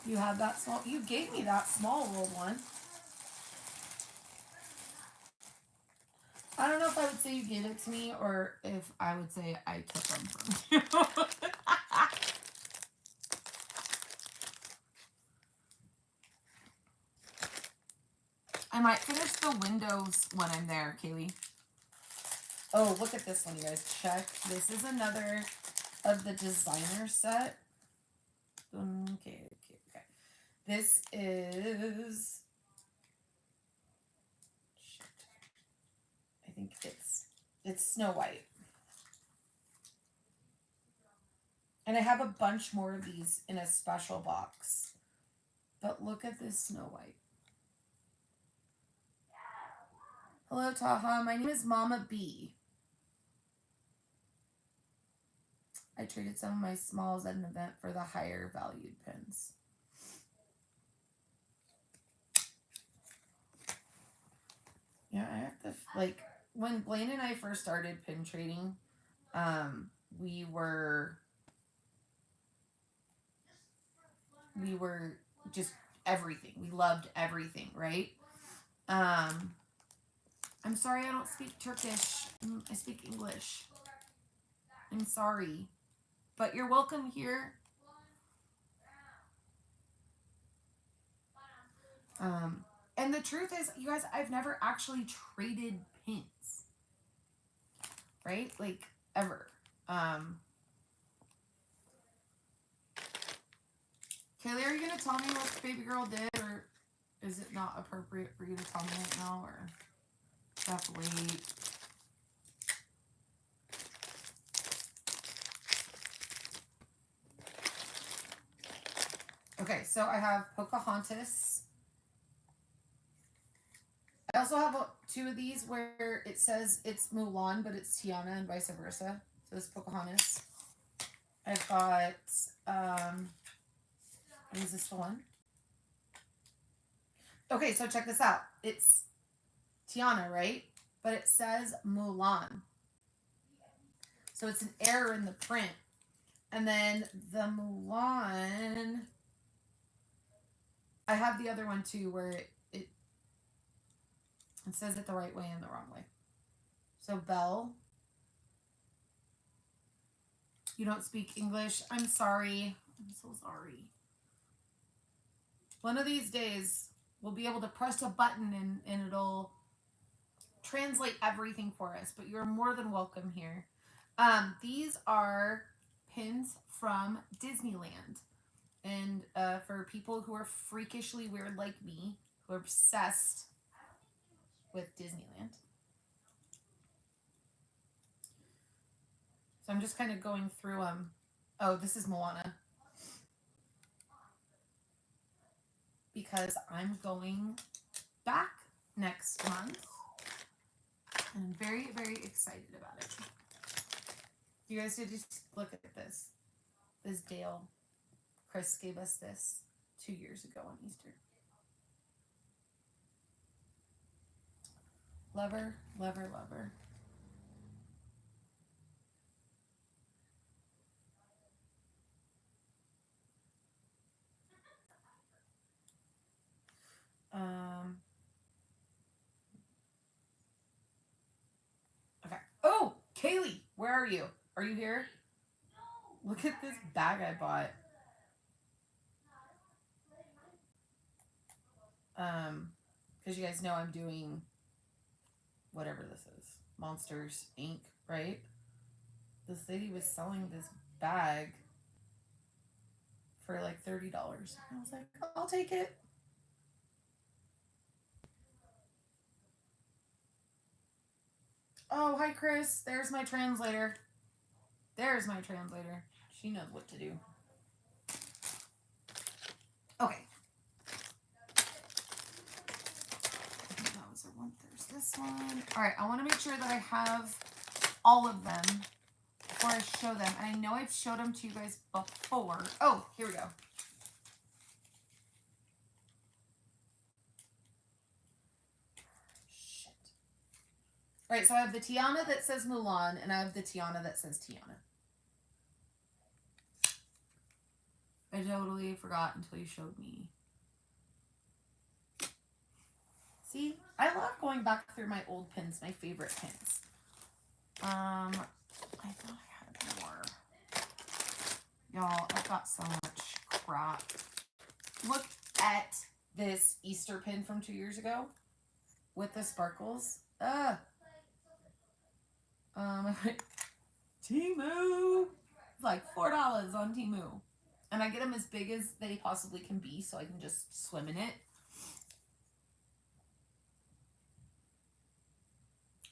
You have that small, you gave me that small rolled one. I don't know if I would say you gave it to me or if I would say I took them from you. I might finish the windows when I'm there, Kaylee. Oh, look at this one, you guys. Check. This is another of the designer set. Okay. This is... Shit. I think it's Snow White. And I have a bunch more of these in a special box. But look at this Snow White. Hello, Taha. My name is Mama B. I traded some of my smalls at an event for the higher valued pins. Yeah, I have to, like, when Blaine and I first started pin trading, we were just everything. We loved everything, right? I'm sorry I don't speak Turkish. I speak English. I'm sorry. But you're welcome here. And the truth is, you guys, I've never actually traded pins. Right? Like, ever. Kaylee, are you going to tell me what baby girl did? Or is it not appropriate for you to tell me right now? Or do I have to wait? Okay, so I have Pocahontas. I also have two of these where it says it's Mulan, but it's Tiana and vice versa. So it's Pocahontas. I've got, is this the one? Okay, so check this out. It's Tiana, right? But it says Mulan. So it's an error in the print. And then the Mulan, I have the other one too where it says it the right way and the wrong way. So Belle, you don't speak English. I'm sorry. I'm so sorry. One of these days, we'll be able to press a button and it'll translate everything for us. But you're more than welcome here. These are pins from Disneyland. And for people who are freakishly weird like me, who are obsessed with Disneyland. So I'm just kind of going through them. Oh, this is Moana. Because I'm going back next month. And I'm very, very excited about it. You guys should just look at this. This Dale. Chris gave us this 2 years ago on Easter. Lover, lover, lover. Okay. Oh, Kaylee, where are you? Are you here? Look at this bag I bought. Because you guys know I'm doing whatever this is. Monsters Inc., right? This lady was selling this bag for like $30. I was like, I'll take it. Oh, hi, Chris. There's my translator. There's my translator. She knows what to do. Okay. That was our one. There's this one. All right, I want to make sure that I have all of them before I show them. And I know I've showed them to you guys before. Oh, here we go. Right, so I have the Tiana that says Mulan, and I have the Tiana that says Tiana. I totally forgot until you showed me. See, I love going back through my old pins, my favorite pins. I thought I had more. Y'all, I've got so much crap. Look at this Easter pin from 2 years ago with the sparkles. Temu. It's like $4 on Temu. And I get them as big as they possibly can be so I can just swim in it.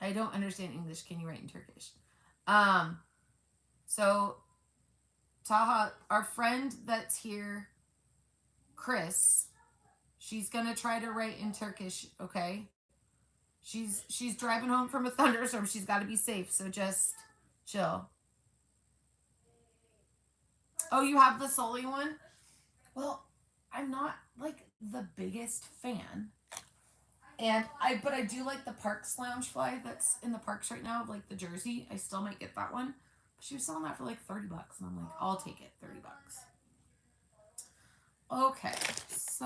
I don't understand English. Can you write in Turkish? So Taha, our friend that's here, Chris, she's gonna try to write in Turkish, okay? She's driving home from a thunderstorm. She's got to be safe, so just chill. Oh, you have the Sully one? Well, I'm not like the biggest fan. But I do like the Parks Lounge fly that's in the parks right now, like the jersey. I still might get that one. But she was selling that for like $30, and I'm like, I'll take it, $30. Okay, so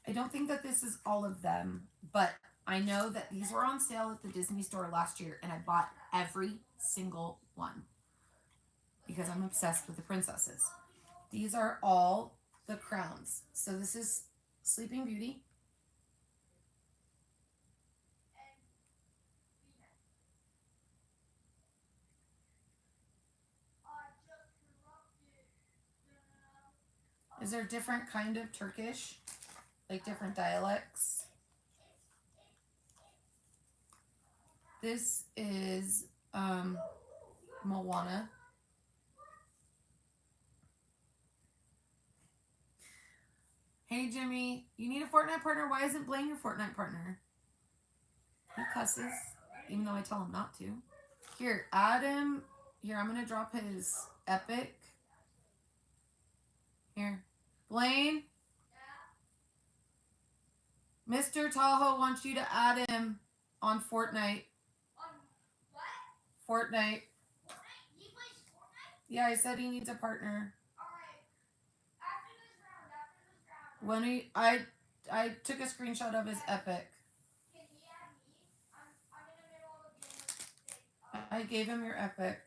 I don't think that this is all of them, but I know that these were on sale at the Disney store last year, and I bought every single one because I'm obsessed with the princesses. These are all the crowns. So this is Sleeping Beauty. Is there different kind of Turkish? Like different dialects? This is Moana. Hey Jimmy, you need a Fortnite partner? Why isn't Blaine your Fortnite partner? He cusses, even though I tell him not to. Here, add him. Here, I'm gonna drop his epic. Here. Blaine? Mr. Tahoe wants you to add him on Fortnite. On what? Fortnite. Fortnite? He plays Fortnite? Yeah, I said he needs a partner. Alright. After this round. When I took a screenshot of his epic. Can he add me? I'm in the middle of a game. I gave him your epic.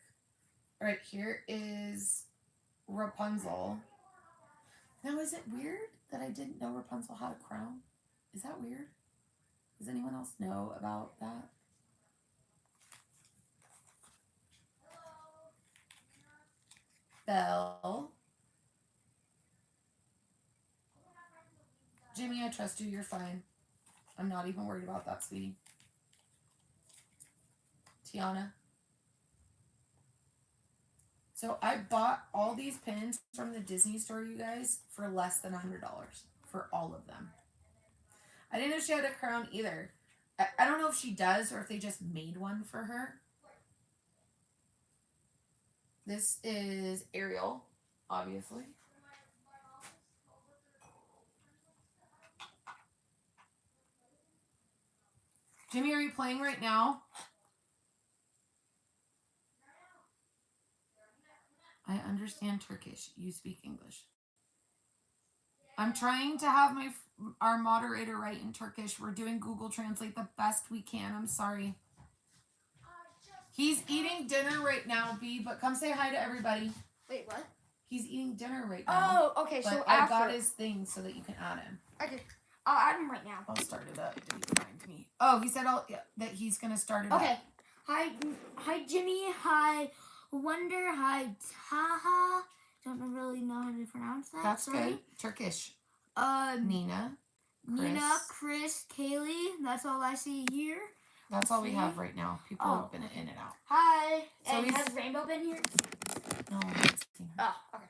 Alright, here is Rapunzel. Now, is it weird that I didn't know Rapunzel had a crown? Is that weird? Does anyone else know about that? Belle. Jimmy, I trust you. You're fine. I'm not even worried about that, sweetie. Tiana. So I bought all these pins from the Disney store, you guys, for less than $100 for all of them. I didn't know she had a crown either. I don't know if she does or if they just made one for her. This is Ariel, obviously. Jimmy, are you playing right now? I understand Turkish. You speak English. I'm trying to have our moderator write in Turkish. We're doing Google Translate the best we can. I'm sorry. He's eating dinner right now, B, but come say hi to everybody. Wait, what? He's eating dinner right now. Oh, okay, but so I after. got his thing so that you can add him. Okay, I'll add him right now. I'll start it up. Did he remind me? Oh, he said that he's going to start it up. Okay. Hi, Jimmy. Hi, Wonder. Hi, Taha. Don't really know how to pronounce that. That's sorry. good. Turkish. Nina, Chris, Kaylee. That's all I see here. That's all we have right now. People have been in and out. Hi. So and has Rainbow been here? No, I haven't seen her. Oh, okay.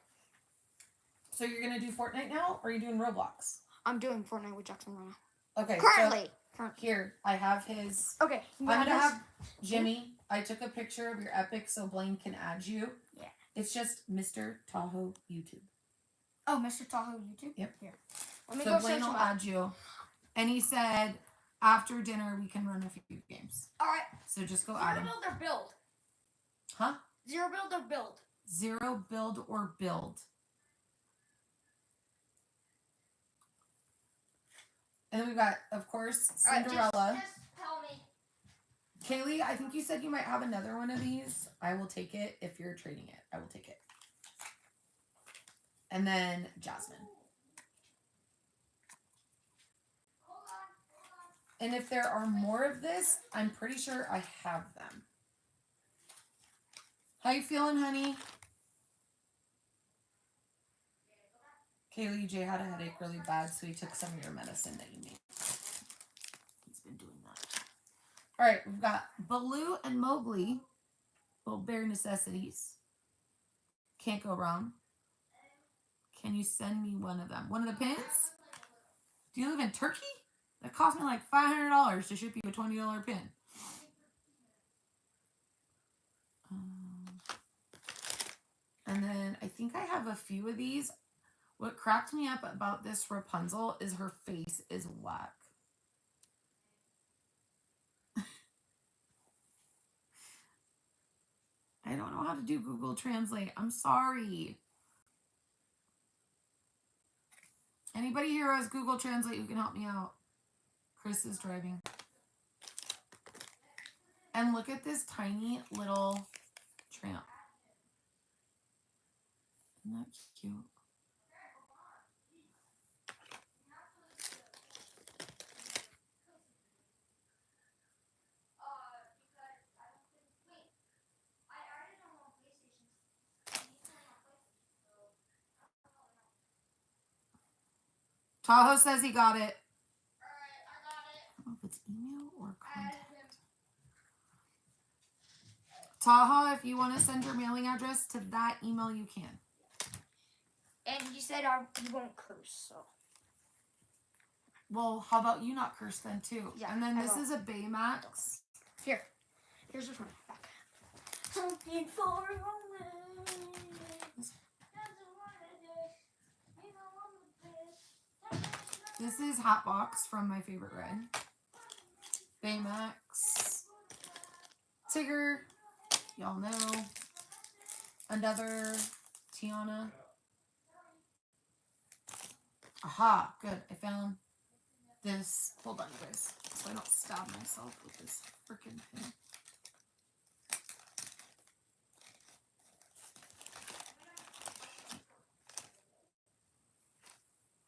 So you're going to do Fortnite now, or are you doing Roblox? I'm doing Fortnite with Jackson right now. Okay. Currently. Here, I have his. Okay. I'm going to have Jimmy. I took a picture of your epic so Blaine can add you. Yeah. It's just Mr. Tahoe YouTube. Oh, Mr. Tahoe YouTube? Yep. Here. Let me So go search Blaine him will up. add you. And he said after dinner we can run a few games. Alright. So just go Zero add him. build or build? Huh? Zero build or build? Zero build or build. And then we've got, of course, Cinderella. Alright, just tell me. Kaylee, I think you said you might have another one of these. I will take it if you're trading it. I will take it. And then Jasmine. And if there are more of this, I'm pretty sure I have them. How you feeling, honey? Kaylee, Jay had a headache really bad, so he took some of your medicine that you made. He's been doing that. All right, we've got Baloo and Mowgli. Well, bare necessities. Can't go wrong. Can you send me one of them? One of the pins? Do you live in Turkey? That cost me like $500 to ship you a $20 pin. And then I think I have a few of these. What cracked me up about this Rapunzel is her face is whack. I don't know how to do Google Translate. I'm sorry. Anybody here who has Google Translate who can help me out? Chris is driving. And look at this tiny little tramp. Isn't that cute? Tahoe says he got it. Alright, I got it. I don't know if it's email or contact. Tahoe, if you want to send your mailing address to that email, you can. And you said you won't curse, so. Well, how about you not curse then too? Yeah, and then I this won't. is a Baymax. Here's the front back. Something for a woman. This is Hatbox from My Favorite Red. Baymax. Tigger. Y'all know. Another Tiana. Aha, good. I found this. Hold on, you guys. So I don't stab myself with this freaking pin.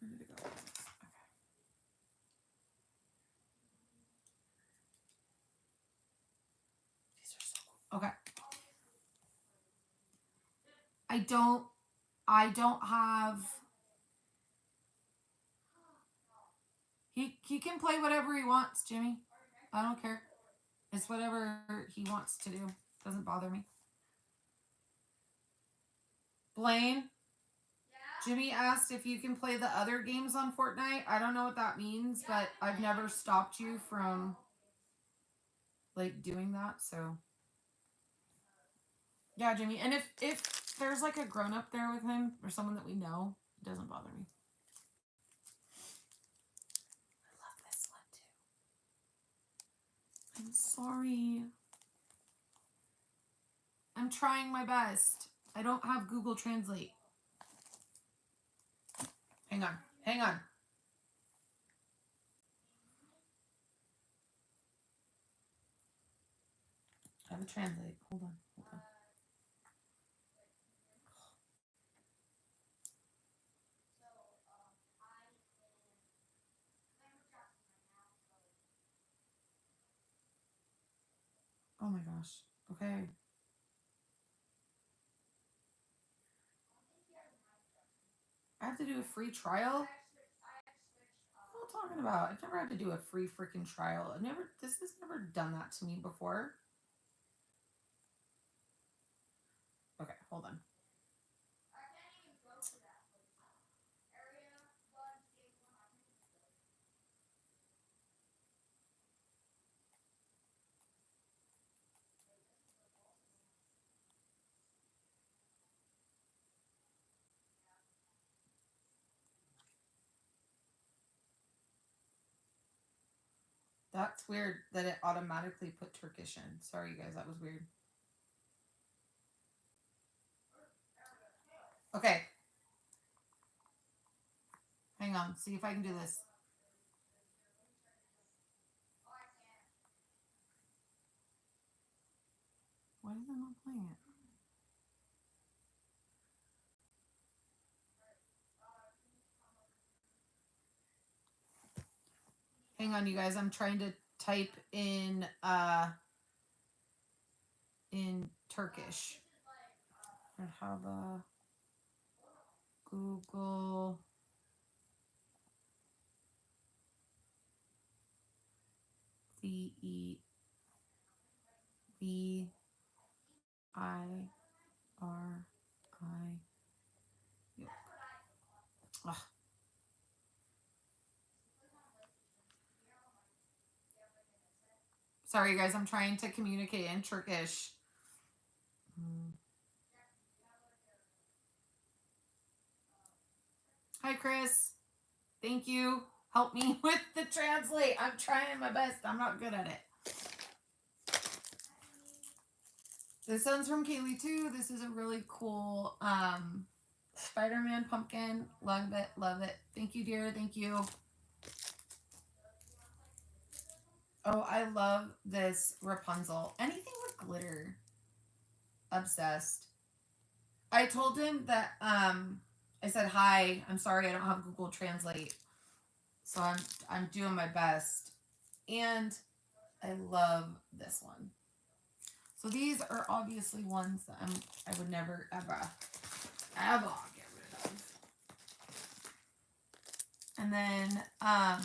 Where did it go? Okay. These are so cool. Okay. I don't have. He can play whatever he wants, Jimmy. I don't care. It's whatever he wants to do. Doesn't bother me. Blaine? Jimmy asked if you can play the other games on Fortnite. I don't know what that means, but I've never stopped you from like doing that, so. Yeah, Jimmy. And if there's like a grown-up there with him or someone that we know, it doesn't bother me. I love this one too. I'm sorry. I'm trying my best. I don't have Google Translate. Hang on. Hang on. I have a translate. Hold on. Hold on. Oh my gosh. Okay. I have to do a free trial? What am I talking about? I've never had to do a free freaking trial. This has never done that to me before. Okay, hold on. That's weird that it automatically put Turkish in. Sorry, you guys, that was weird. Okay. Hang on. See if I can do this. Why is it not playing it? Hang on, you guys. I'm trying to type in Turkish. Merhaba. Google. VEB IRI. Ugh. Sorry, guys. I'm trying to communicate in Turkish. Hi, Chris. Thank you. Help me with the translate. I'm trying my best. I'm not good at it. This one's from Kaylee too. This is a really cool Spider-Man pumpkin. Love it. Love it. Thank you, dear. Thank you. Oh, I love this Rapunzel. Anything with glitter. Obsessed. I told him that I said, hi, I'm sorry I don't have Google Translate. So I'm doing my best. And I love this one. So these are obviously ones that I would never ever get rid of. And then I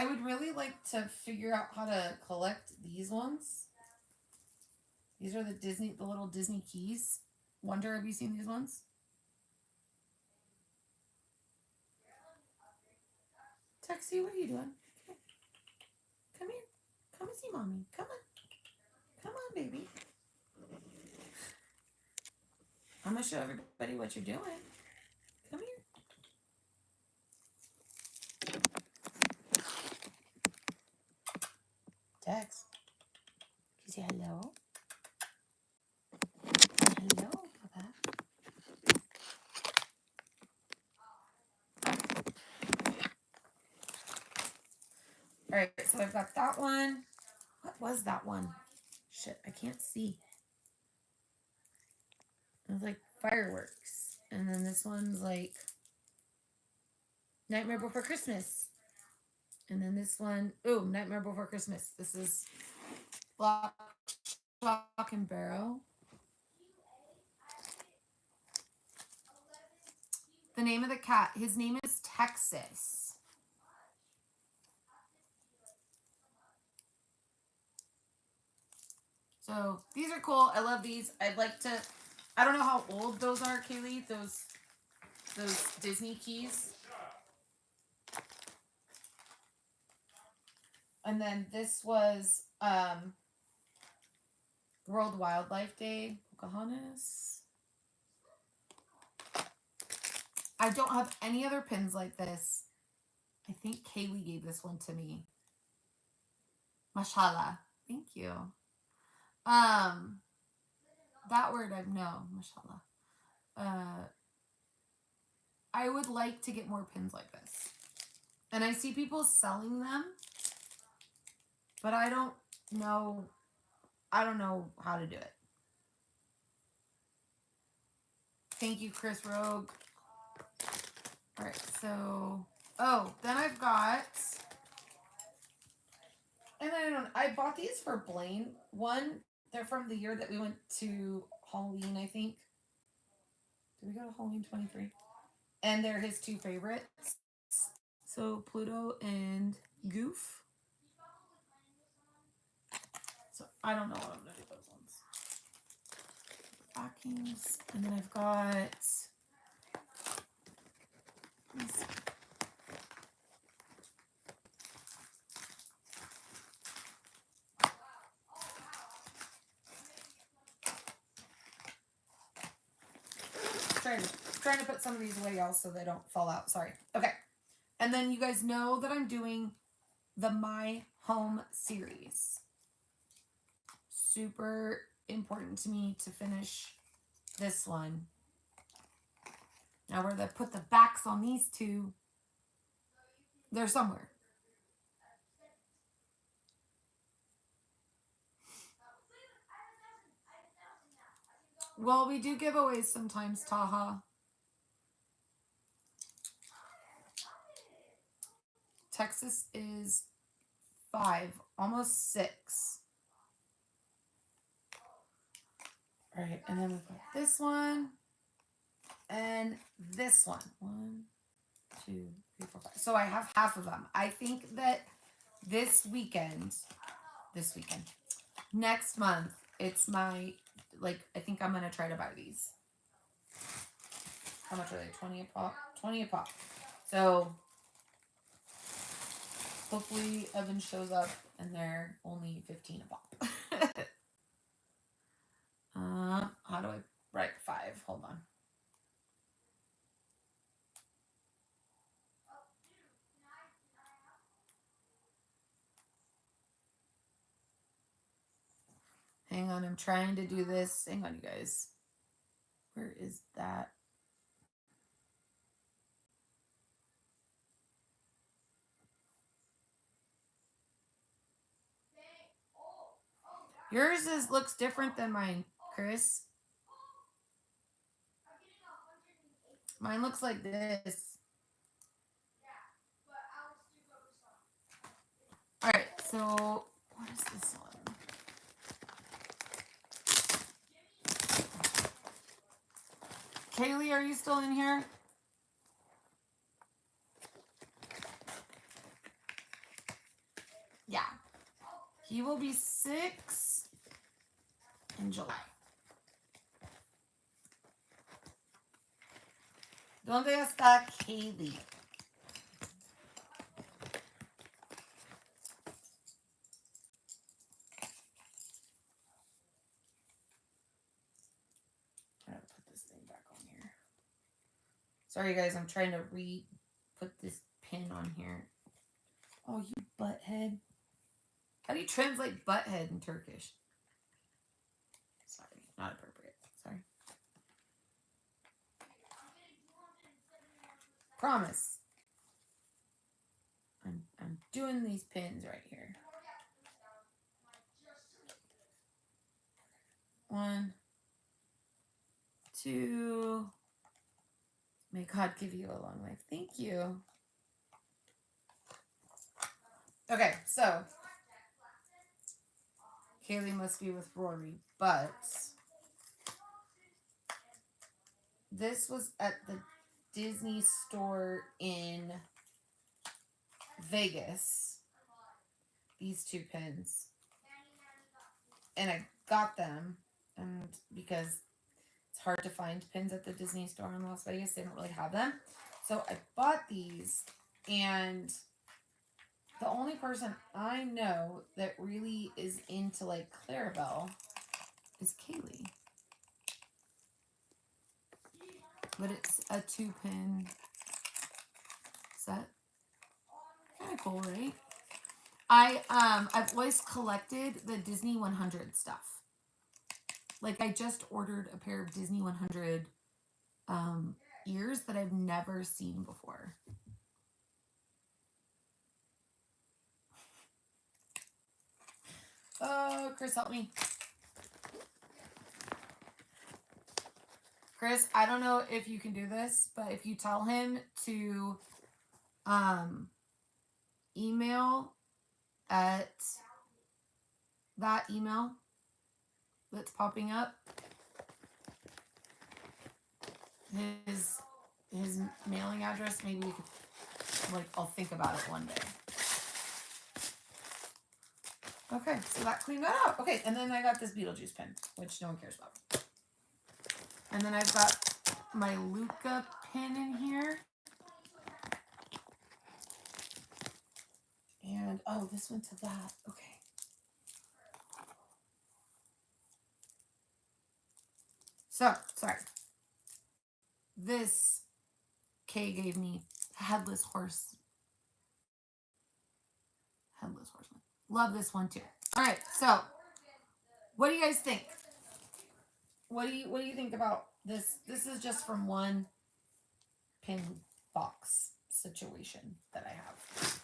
would really like to figure out how to collect these ones. These are the little Disney keys. Wonder, have you seen these ones? Texie, what are you doing? Come here. Come and see mommy. Come on. Come on, baby. I'm going to show everybody what you're doing. Come here. Tex. Can you say hello? Hello, Papa. All right, so I've got that one. What was that one? Shit, I can't see. It was like fireworks. And then this one's like Nightmare Before Christmas. And then this one, oh, Nightmare Before Christmas. This is Lock, Shock, and Barrel. The name of the cat, his name is Texas. So these are cool. I love these. I'd like to, I don't know how old those are, Kaylee, those Disney keys. And then this was World Wildlife Day, Pocahontas. I don't have any other pins like this. I think Kaylee gave this one to me. Mashallah. Thank you. That word I know, mashallah. I would like to get more pins like this. And I see people selling them, but I don't know how to do it. Thank you, Chris Rogue. All right, so, oh, then I've got, and I bought these for Blaine. One, they're from the year that we went to Halloween, I think. Did we go to Halloween 23? And they're his two favorites. So Pluto and Goof. So I don't know what I'm going to do with those ones. Backings. And then I've got these. Trying to put some of these away, y'all, so they don't fall out. Sorry. Okay. And then you guys know that I'm doing the My Home series. Super important to me to finish this one. Now where they put the backs on these two, they're somewhere. Well, we do giveaways sometimes, Taha. Texas is 5, almost 6. All right, and then we've got this one and this one. 1, 2, 3, 4, 5. So I have half of them. I think that this weekend, next month, it's my, like, I think I'm going to try to buy these. How much are they? 20 a pop? 20 a pop. So hopefully Evan shows up and they're only 15 a pop. How do I write 5? Hold on. Hang on, I'm trying to do this. Hang on, you guys. Where is that? Yours looks different than mine, Chris. Mine looks like this. All right, so what is this one? Kaylee, are you still in here? Yeah. He will be 6 in July. ¿Dónde está Kaylee? I'm gonna put this thing back on here. Sorry, guys, I'm trying to put this pin on here. Oh, you butthead. How do you translate butthead in Turkish? Sorry, not appropriate. Sorry. Promise. I'm doing these pins right here. 1, 2. May God give you a long life. Thank you. Okay, so Kaylee must be with Rory, but this was at the Disney store in Vegas. These 2 pins. And I got them, and because it's hard to find pins at the Disney store in Las Vegas, they don't really have them. So I bought these, and the only person I know that really is into like Clarabelle is Kaylee. But it's a 2-pin set. Kind of cool, right? I've always collected the Disney 100 stuff. Like, I just ordered a pair of Disney 100 ears that I've never seen before. Oh, Chris, help me. Chris, I don't know if you can do this, but if you tell him to email at that email that's popping up, his mailing address, maybe we could, like, I'll think about it one day. Okay, so that cleaned that up. Okay, and then I got this Beetlejuice pin, which no one cares about. And then I've got my Luca pin in here. And, oh, this went to that. Okay. So, sorry. This Kay gave me headless horse Headless Horseman. Love this one too. All right, so what do you guys think? What do you think about this? This is just from one pin box situation that I have.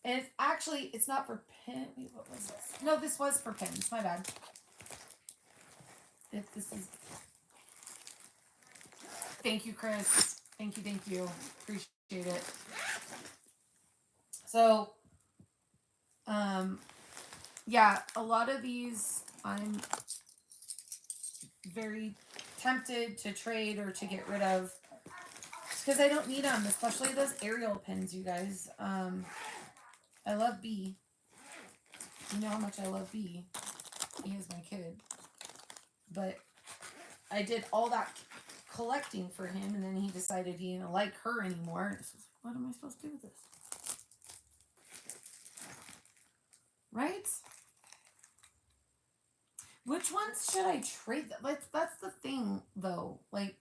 And it's actually, it's not for pin. Wait, what was this? No, this was for pins. My bad. This is. Thank you, Chris. Thank you. Appreciate it. So, yeah, a lot of these I'm very tempted to trade or to get rid of because I don't need them, especially those aerial pins, you guys. I love B. You know how much I love B. He is my kid. But I did all that collecting for him, and then he decided he didn't like her anymore. What am I supposed to do with this? Right? Which ones should I trade? That's the thing, though. Like,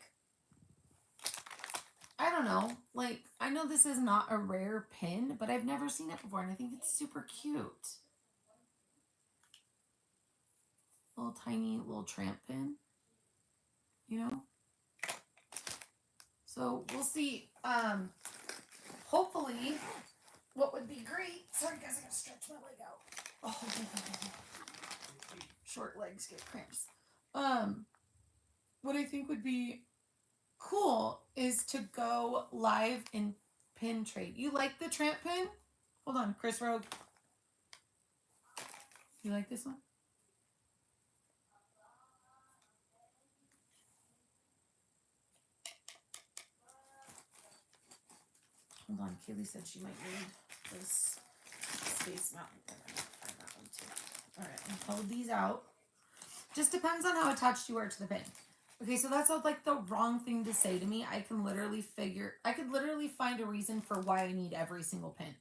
I don't know. Like, I know this is not a rare pin, but I've never seen it before, and I think it's super cute. Little tiny little tramp pin. You know? So, we'll see. Hopefully, what would be great. Sorry, guys, I gotta stretch my leg out. Oh, short legs get cramps. What I think would be cool is to go live in pin trade. You like the tramp pin? Hold on, Chris Rogue. You like this one? Hold on, Kaylee said she might need this Space Mountain. Find that one too. All right, I'll hold these out. Just depends on how attached you are to the pin. Okay, so that's not like the wrong thing to say to me. I could literally find a reason for why I need every single pin.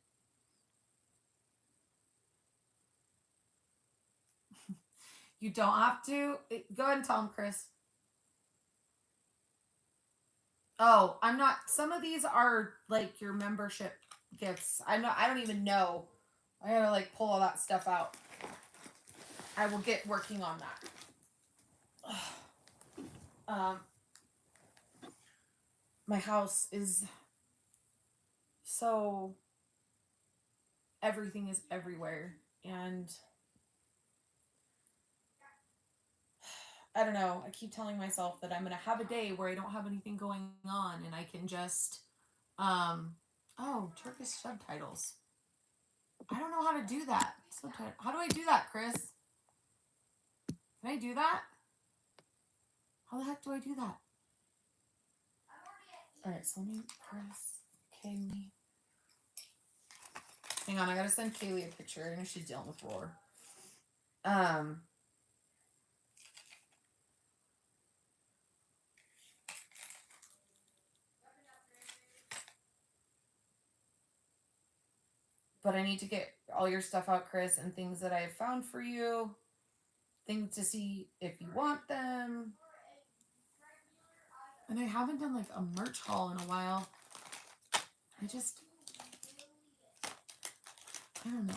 You don't have to. Go ahead and tell him, Chris. Oh, I'm not. Some of these are like your membership gifts. I don't even know. I gotta like pull all that stuff out. I will get working on that. My house is so everything is everywhere, and I don't know. I keep telling myself that I'm gonna have a day where I don't have anything going on, and I can just Turkish subtitles. I don't know how to do that. How do I do that, Chris? Can I do that? How the heck do I do that? Alright, so let me press Kaylee. Hang on, I gotta send Kaylee a picture. I know she's dealing with Roar. But I need to get all your stuff out, Chris, and things that I have found for you. Things to see if you want them. And I haven't done like a merch haul in a while. I don't know.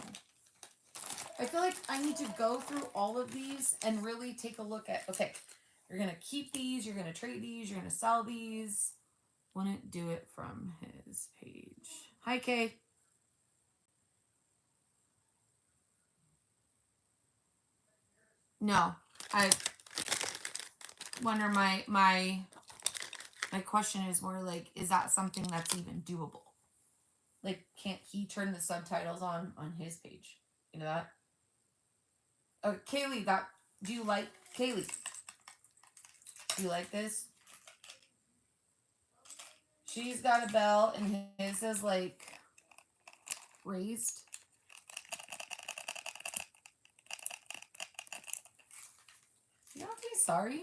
I feel like I need to go through all of these and really take a look at, okay, you're going to keep these, you're going to trade these, you're going to sell these. Wouldn't do it from his page. Hi, Kay. No, I wonder my question is more like, is that something that's even doable? Like, can't he turn the subtitles on his page? You know that? Oh, Kaylee, do you like Kaylee? Do you like this? She's got a bell and his is like raised. You don't have to be sorry.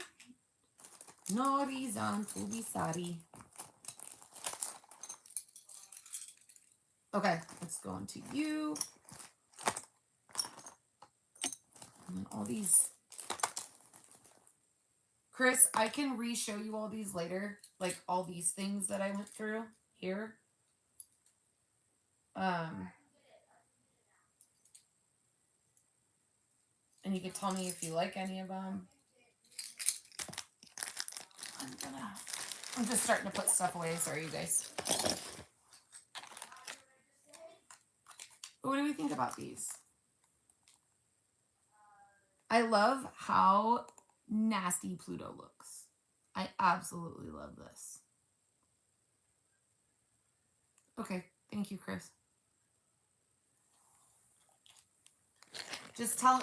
No reason to be sorry. Okay, let's go into you. And then all these. Chris, I can re-show you all these later. Like all these things that I went through here. And you can tell me if you like any of them. I'm just starting to put stuff away. Sorry, you guys. What do we think about these? I love how nasty Pluto looks. I absolutely love this. Okay, thank you, Chris. Just tell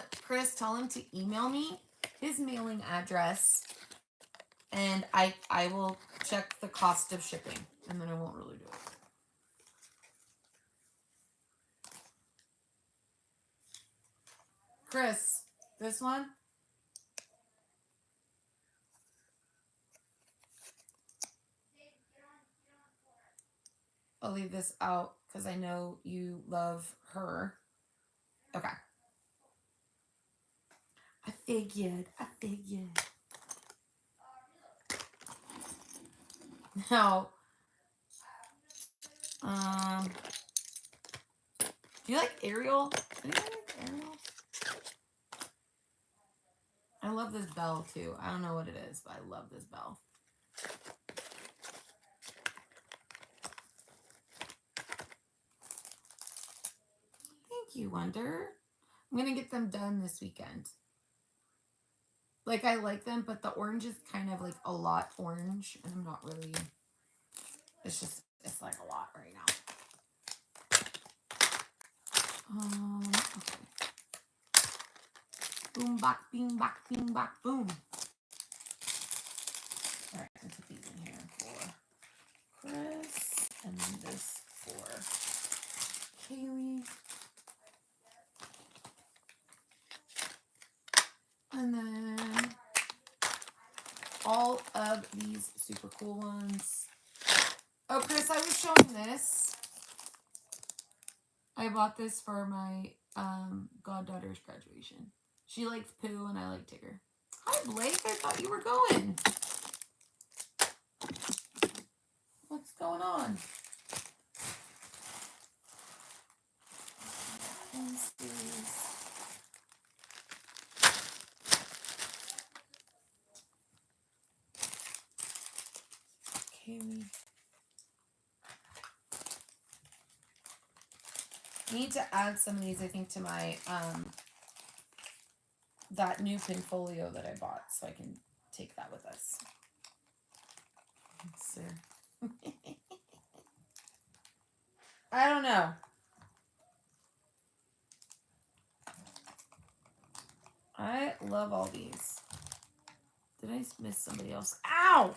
him to email me his mailing address, and I will check the cost of shipping, and then I won't really do it. Chris, this one? I'll leave this out because I know you love her. Okay. I figured. Now, do you like Ariel? Anybody like Ariel? I love this bell too. I don't know what it is, but I love this bell. Thank you, Wonder. I'm gonna get them done this weekend. Like, I like them, but the orange is kind of like a lot orange, and I'm not really. It's like a lot right now. Okay. Boom, bak, bing, bak, bing, bak, boom. All right, I'm gonna put these in here for Chris, and then this for Kaylee. And then all of these super cool ones. Oh, Chris, I was showing this. I bought this for my goddaughter's graduation. She likes Pooh and I like Tigger. Hi, Blake. I thought you were going. What's going on? Kaylee. I need to add some of these, I think, to my that new pinfolio that I bought, so I can take that with us. So, I don't know. I love all these. Did I miss somebody else? Ow!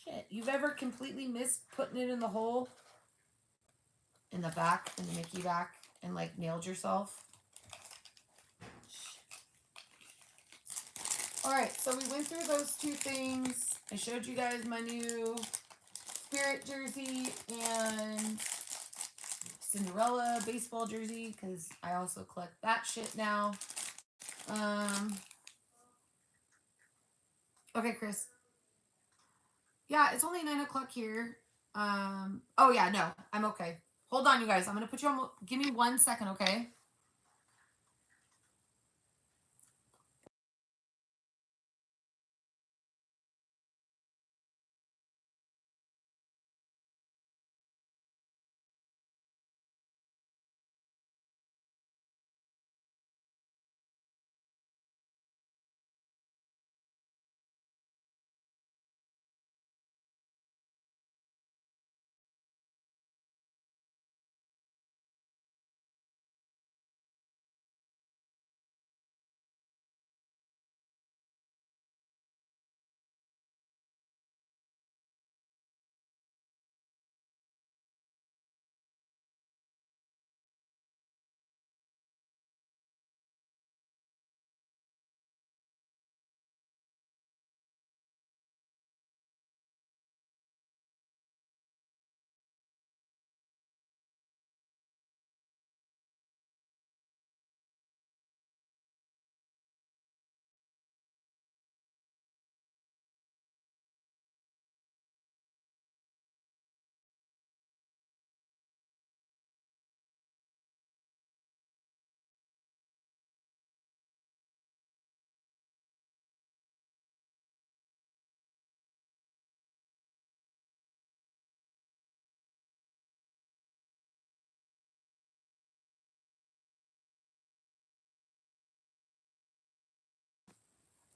Shit. You've ever completely missed putting it in the hole? In the back, in the Mickey back, and like nailed yourself? Alright, so we went through those two things. I showed you guys my new Spirit jersey and Cinderella baseball jersey, because I also collect that shit now. Okay, Chris. Yeah, it's only 9 o'clock here. Oh yeah, no, I'm okay. Hold on, you guys. I'm gonna put you on. Give me 1 second, okay?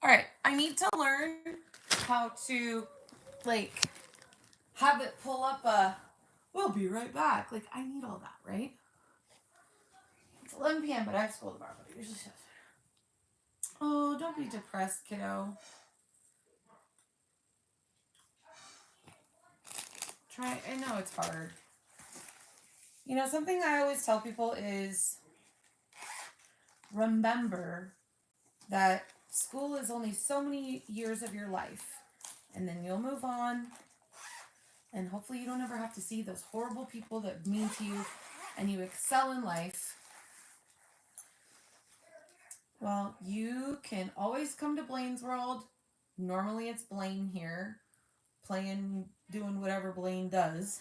All right, I need to learn how to like have it pull up a we'll be right back. Like I need all that, right? It's 11 p.m., but I have school tomorrow, but I usually have. Oh, don't be depressed, kiddo. I know it's hard. You know, something I always tell people is remember that school is only so many years of your life, and then you'll move on, and hopefully you don't ever have to see those horrible people that mean to you, and you excel in life. Well, you can always come to Blaine's World. Normally it's Blaine here, playing, doing whatever Blaine does.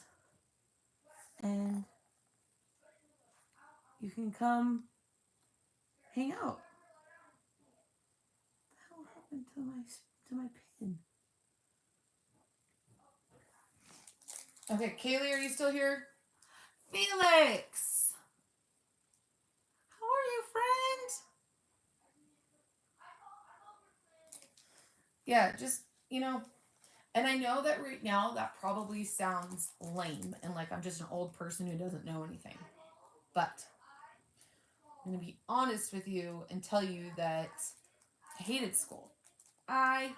And you can come hang out. What happened to my pin? Okay, Kaylee, are you still here? Felix! How are you, friend? Yeah, just, you know, and I know that right now that probably sounds lame and like I'm just an old person who doesn't know anything. But I'm going to be honest with you and tell you that I hated school. I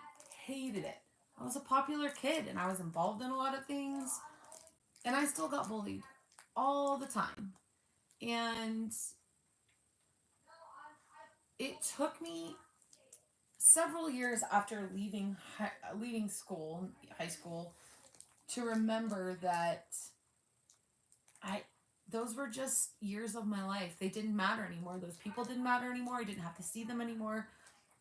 hated it. I was a popular kid and I was involved in a lot of things. And I still got bullied all the time. And it took me several years after leaving school, high school, to remember that I those were just years of my life. They didn't matter anymore. Those people didn't matter anymore. I didn't have to see them anymore.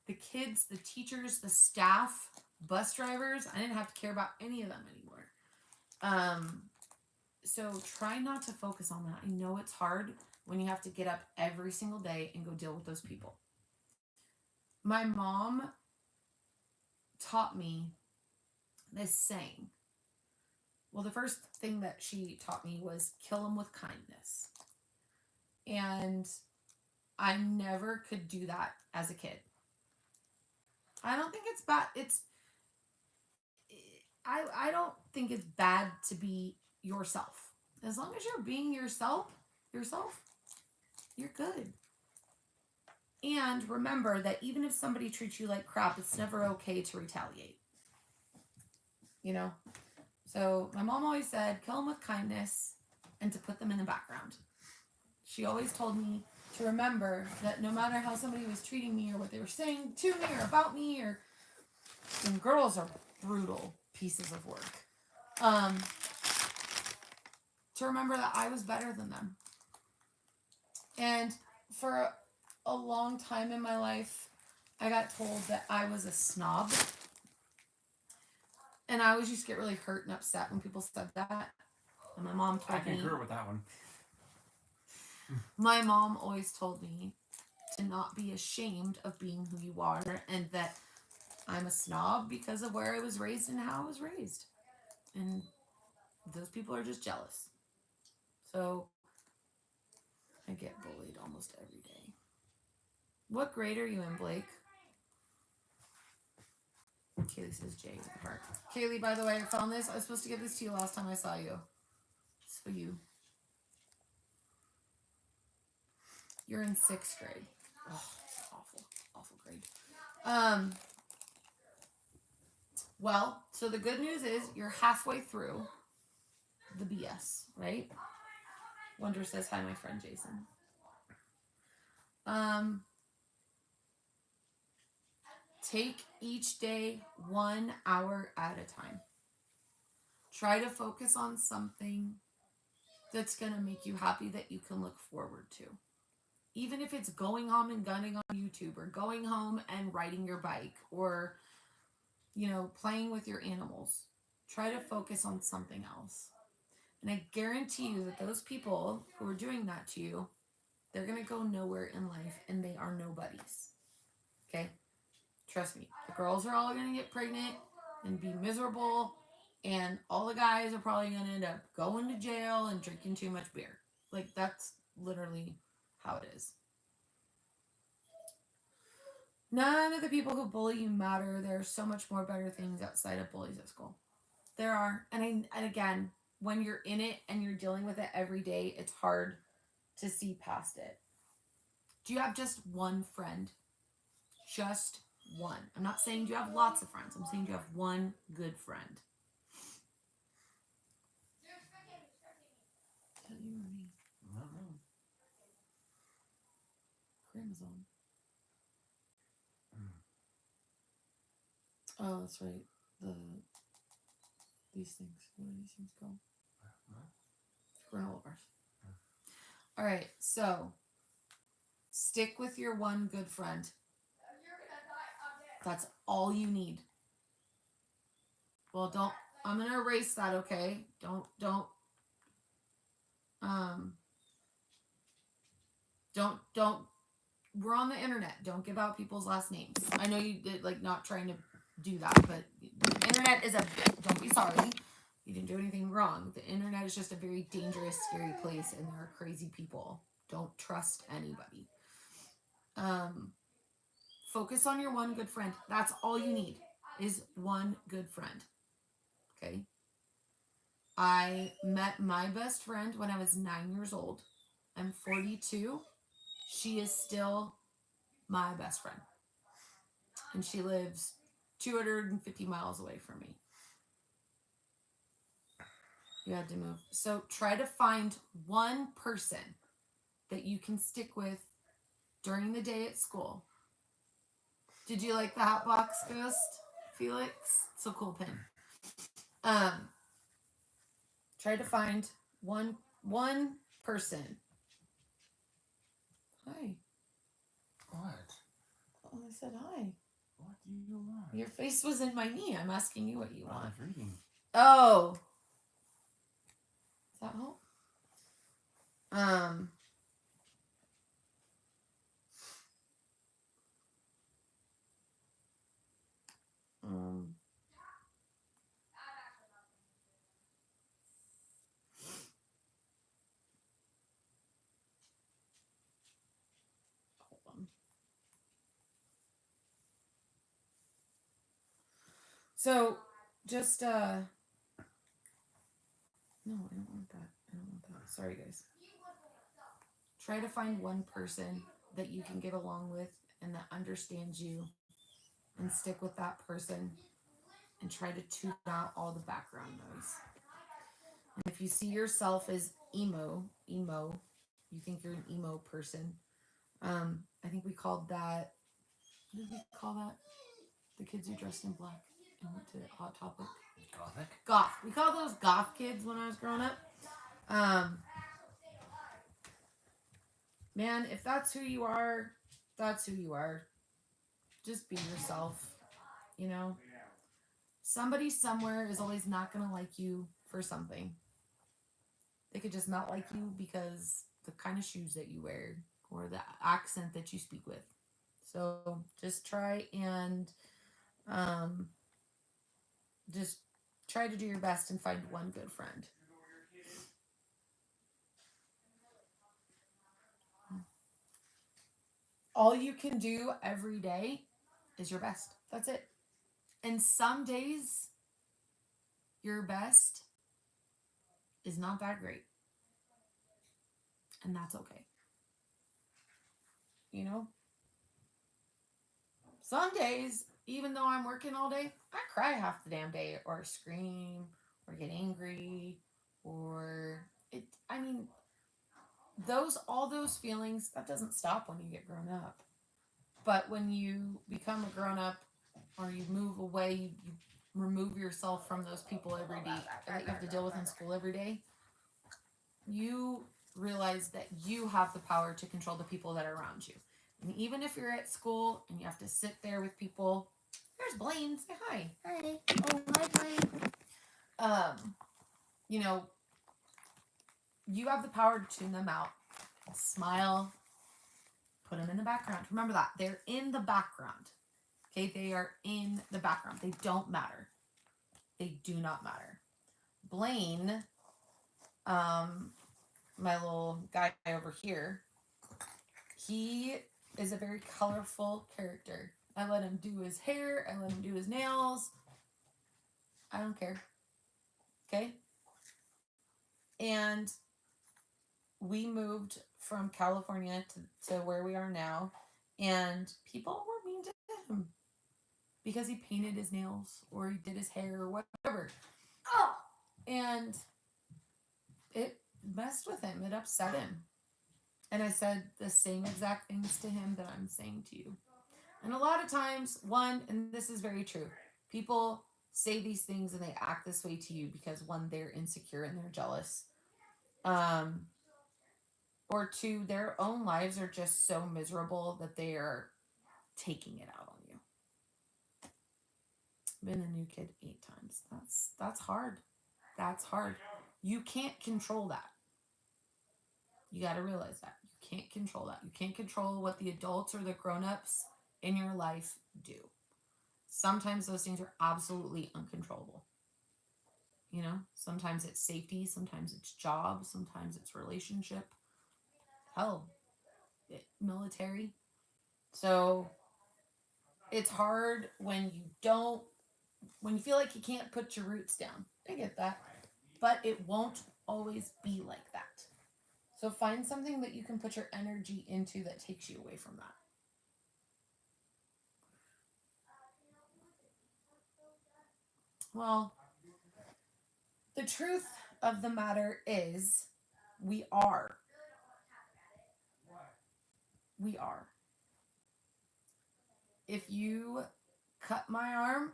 The kids, the teachers, the staff, bus drivers, I didn't have to care about any of them anymore. So try not to focus on that. I know it's hard when you have to get up every single day and go deal with those people. My mom taught me this saying. Well, the first thing that she taught me was kill them with kindness. And I never could do that as a kid. I don't think it's bad. I don't think it's bad to be yourself. As long as you're being yourself, you're good. And remember that even if somebody treats you like crap, it's never okay to retaliate. You know? So my mom always said, kill them with kindness and to put them in the background. She always told me to remember that no matter how somebody was treating me or what they were saying to me or about me, and girls are brutal pieces of work, to remember that I was better than them. And for a long time in my life, I got told that I was a snob. And I always used to get really hurt and upset when people said that. And my mom told me... I concur with that one. My mom always told me to not be ashamed of being who you are, and that I'm a snob because of where I was raised and how I was raised. And those people are just jealous. So I get bullied almost every day. What grade are you in, Blake? Kaylee says J with the part. Kaylee, by the way, I found this. I was supposed to give this to you last time I saw you. It's for you. You're in 6th grade. Oh, awful grade. Well, so the good news is you're halfway through the BS, right? Wonder says hi, my friend Jason. Take each day 1 hour at a time. Try to focus on something that's going to make you happy that you can look forward to. Even if it's going home and gunning on YouTube, or going home and riding your bike, or, you know, playing with your animals. Try to focus on something else. And I guarantee you that those people who are doing that to you, they're going to go nowhere in life, and they are nobodies. Okay? Trust me. The girls are all going to get pregnant and be miserable, and all the guys are probably going to end up going to jail and drinking too much beer. Like, that's literally how it is. None of the people who bully you matter. There are so much more better things outside of bullies at school. There are. And again, when you're in it and you're dealing with it every day, it's hard to see past it. Do you have just one friend? Just one. I'm not saying you have lots of friends. I'm saying you have one good friend. You're expecting me. Tell you or me? I don't know. Grandma's on. Mm. Oh, that's right. These things. What are these things called? What? Granola bars. All right. So stick with your one good friend. You're gonna die on it. That's all you need. Well, don't. I'm gonna erase that. Okay. Um. Don't. We're on the internet. Don't give out people's last names. I know you did like not trying to do that, but the internet is a. Don't be sorry. You didn't do anything wrong. The internet is just a very dangerous, scary place, and there are crazy people. Don't trust anybody. Um. Focus on your one good friend. That's all you need is one good friend. Okay. I met my best friend when I was 9 years old. I'm 42. She is still my best friend. And she lives 250 miles away from me. You had to move. So try to find one person that you can stick with during the day at school. Did you like the hot box ghost, Felix? It's a cool pin. Try to find one person. Hi. What? Oh, I said hi. What do you want? Your face was in my knee. I'm asking you what you I want. was reading. Oh. Does that help? Hold on. So, just, no, I don't want that. I don't want that. Sorry, guys. Try to find one person that you can get along with and that understands you and stick with that person and try to tune out all the background noise. And if you see yourself as emo, you think you're an emo person. I think we called that. What did we call that? The kids who dressed in black and went to Hot Topic. Gothic? Goth. We called those goth kids when I was growing up. Man, if that's who you are, that's who you are. Just be yourself. You know? Somebody somewhere is always not going to like you for something. They could just not like you because the kind of shoes that you wear or the accent that you speak with. So just try and just try to do your best and find one good friend. All you can do every day is your best. That's it. And some days, your best is not that great. And that's okay. You know? Some days, even though I'm working all day, I cry half the damn day or scream or get angry or it I mean all those feelings that doesn't stop when you get grown up. But when you become a grown up or you move away, you remove yourself from those people every day that you have to deal with in school every day, you realize that you have the power to control the people that are around you. And even if you're at school and you have to sit there with people, there's Blaine. Say hi. Hi. Oh, hi, Blaine. You know, you have the power to tune them out. Smile. Put them in the background. Remember that. They're in the background. Okay? They are in the background. They don't matter. They do not matter. Blaine, my little guy over here, he is a very colorful character. I let him do his hair. I let him do his nails. I don't care. Okay? And we moved from California to where we are now, and people were mean to him because he painted his nails or he did his hair or whatever. Oh. And it messed with him, it upset him. And I said the same exact things to him that I'm saying to you. And a lot of times, one, and this is very true, people say these things and they act this way to you because one, they're insecure and they're jealous. Um, or two, their own lives are just so miserable that they are taking it out on you. Been a new kid 8 times. That's hard. That's hard. You can't control that. You got to realize that. You can't control that. You can't control what the adults or the grown-ups in your life do. Sometimes those things are absolutely uncontrollable. You know, sometimes it's safety, sometimes it's job, sometimes it's relationship. Hell, military. So it's hard when you feel like you can't put your roots down. I get that. But it won't always be like that. So find something that you can put your energy into that takes you away from that. Well, the truth of the matter is we are. We are. If you cut my arm,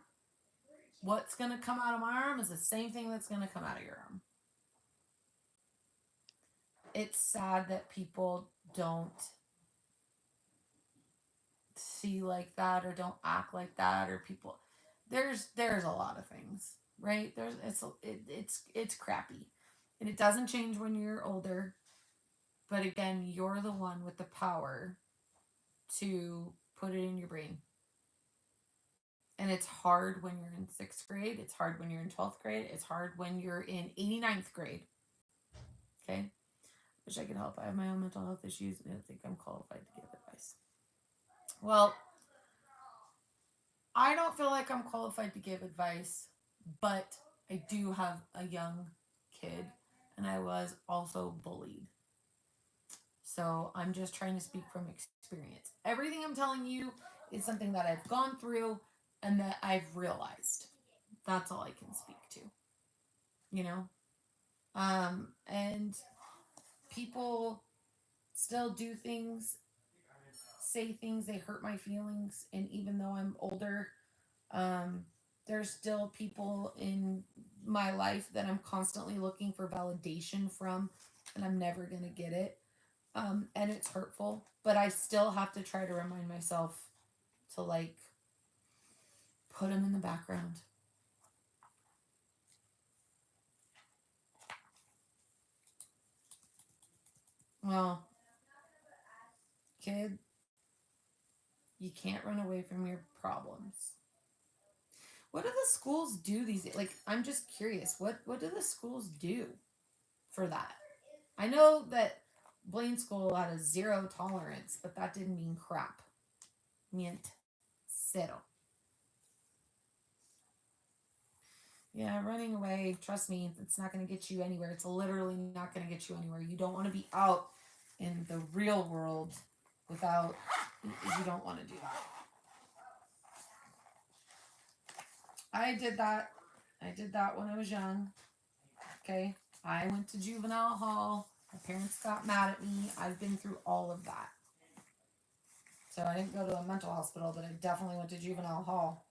what's going to come out of my arm is the same thing that's going to come out of your arm. It's sad that people don't see like that or don't act like that, or people there's a lot of things, right? It's crappy. And it doesn't change when you're older. But again, you're the one with the power to put it in your brain. And it's hard when you're in 6th grade. It's hard when you're in 12th grade. It's hard when you're in 89th grade. Okay? Wish I could help. I have my own mental health issues and I don't think I'm qualified to give advice. Well, I don't feel like I'm qualified to give advice, but I do have a young kid and I was also bullied. So I'm just trying to speak from experience. Everything I'm telling you is something that I've gone through and that I've realized. That's all I can speak to. You know? And people still do things, say things, they hurt my feelings. And even though I'm older, there's still people in my life that I'm constantly looking for validation from, and I'm never going to get it. And it's hurtful, but I still have to try to remind myself to like put them in the background. Well, kid, you can't run away from your problems. What do the schools do these days? Like, I'm just curious. What do the schools do for that? I know that Blaine School had a 0 tolerance, but that didn't mean crap. Meant cero. Yeah, running away, trust me, it's not going to get you anywhere. It's literally not going to get you anywhere. You don't want to be out in the real world without, you don't want to do that. I did that. I did that when I was young. Okay. I went to juvenile hall. My parents got mad at me. I've been through all of that. So I didn't go to a mental hospital, but I definitely went to juvenile hall.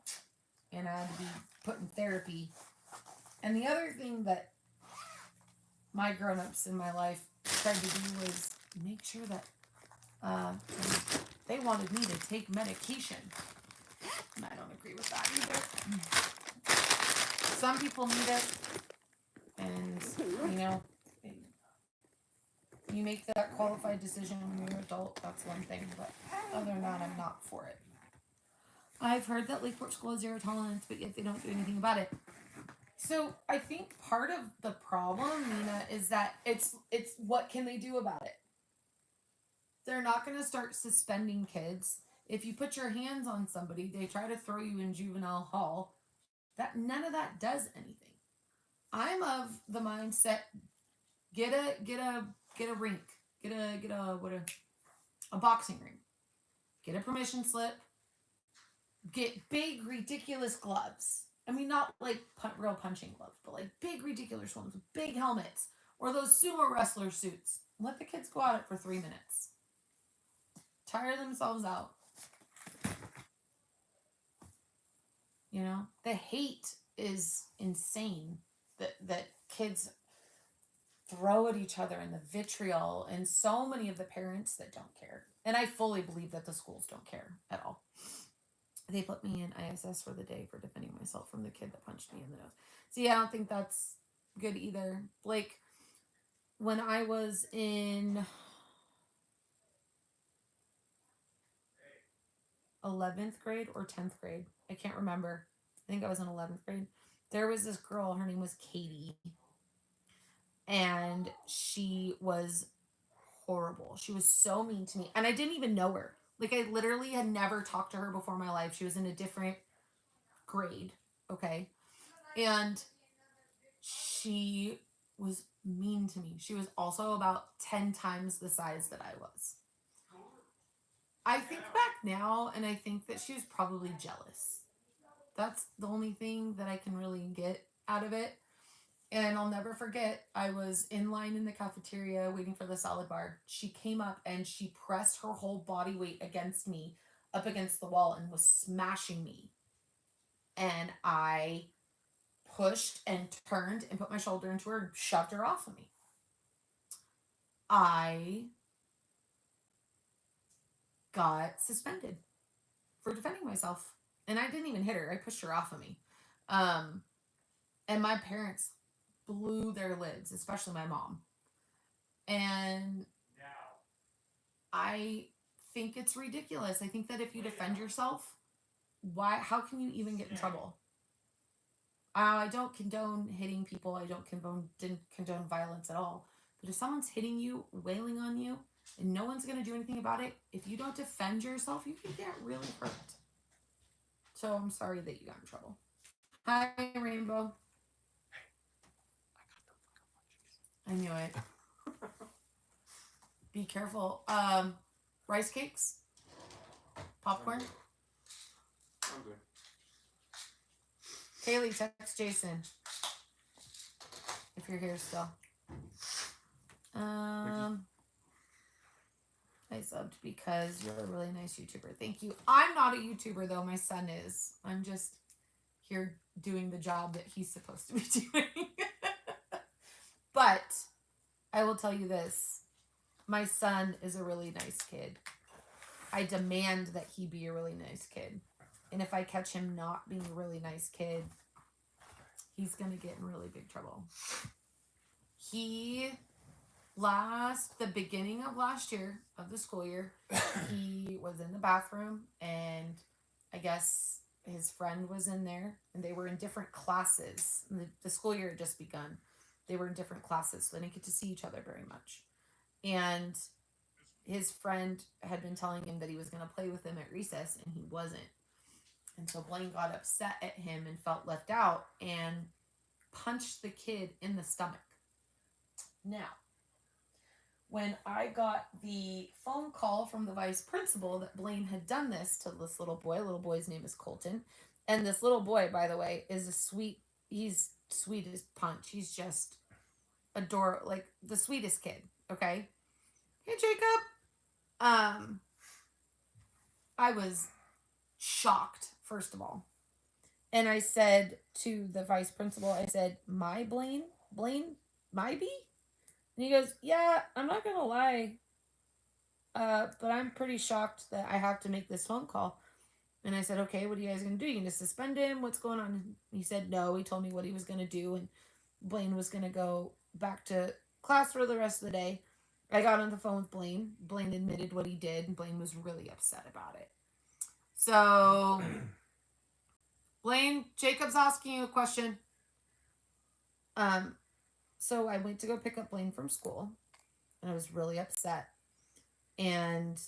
And I had to be put in therapy. And the other thing that my grown-ups in my life tried to do was make sure that they wanted me to take medication. And I don't agree with that either. Some people need it. And, you know, you make that qualified decision when you're an adult, that's one thing. But other than that, I'm not for it. I've heard that Lakeport School has 0 tolerance, but yet they don't do anything about it. So I think part of the problem, Nina, is that it's what can they do about it? They're not going to start suspending kids If you put your hands on somebody, they try to throw you in juvenile hall. That none of that does anything. I'm of the mindset, get a rink. Get a boxing ring. Get a permission slip. Get big ridiculous gloves. I mean, not like real punching gloves, but like big ridiculous ones with big helmets or those sumo wrestler suits. Let the kids go at it for 3 minutes. Tire themselves out. You know, the hate is insane that kids throw at each other, and the vitriol, and so many of the parents that don't care. And I fully believe that the schools don't care at all. They put me in ISS for the day for defending myself from the kid that punched me in the nose. See, I don't think that's good either. Like, when I was in 11th grade or 10th grade, I can't remember. I think I was in 11th grade. There was this girl, her name was Katie. And she was horrible. She was so mean to me. And I didn't even know her. Like, I literally had never talked to her before in my life. She was in a different grade. Okay. And she was mean to me. She was also about 10 times the size that I was. I think back now, and I think that she was probably jealous. That's the only thing that I can really get out of it. And I'll never forget, I was in line in the cafeteria waiting for the salad bar. She came up and she pressed her whole body weight against me, up against the wall, and was smashing me. And I pushed and turned and put my shoulder into her and shoved her off of me. I got suspended for defending myself. And I didn't even hit her. I pushed her off of me. And my parents blew their lids, especially my mom. And I think it's ridiculous. I think that if you defend yourself, how can you even get in trouble? I don't condone hitting people. I don't condone violence at all. But if someone's hitting you, wailing on you, and no one's going to do anything about it, if you don't defend yourself, you can get really hurt. So I'm sorry that you got in trouble. Hi, Rainbow. I knew it. Be careful. Rice cakes? Popcorn? I'm good. Kaylee, text Jason. If you're here still. I subbed because you're a really nice YouTuber. Thank you. I'm not a YouTuber though. My son is. I'm just here doing the job that he's supposed to be doing. But I will tell you this. My son is a really nice kid. I demand that he be a really nice kid. And if I catch him not being a really nice kid, he's going to get in really big trouble. The beginning of last year, of the school year, he was in the bathroom, and I guess his friend was in there, and they were in different classes. The school year had just begun. They were in different classes, so they didn't get to see each other very much. And his friend had been telling him that he was going to play with him at recess, and he wasn't. And so Blaine got upset at him and felt left out and punched the kid in the stomach. Now, when I got the phone call from the vice principal that Blaine had done this to this little boy's name is Colton. And this little boy, by the way, is he's sweet as punch. He's just adorable, like the sweetest kid, okay? Hey, Jacob. I was shocked, first of all. And I said to the vice principal, I said, my Blaine, my B? And he goes, yeah, I'm not going to lie. But I'm pretty shocked that I have to make this phone call. And I said, okay, what are you guys going to do? You going to suspend him? What's going on? And he said, no. He told me what he was going to do. And Blaine was going to go back to class for the rest of the day. I got on the phone with Blaine. Blaine admitted what he did. And Blaine was really upset about it. So, Blaine, Jacob's asking you a question. So I went to go pick up Blaine from school. And I was really upset. And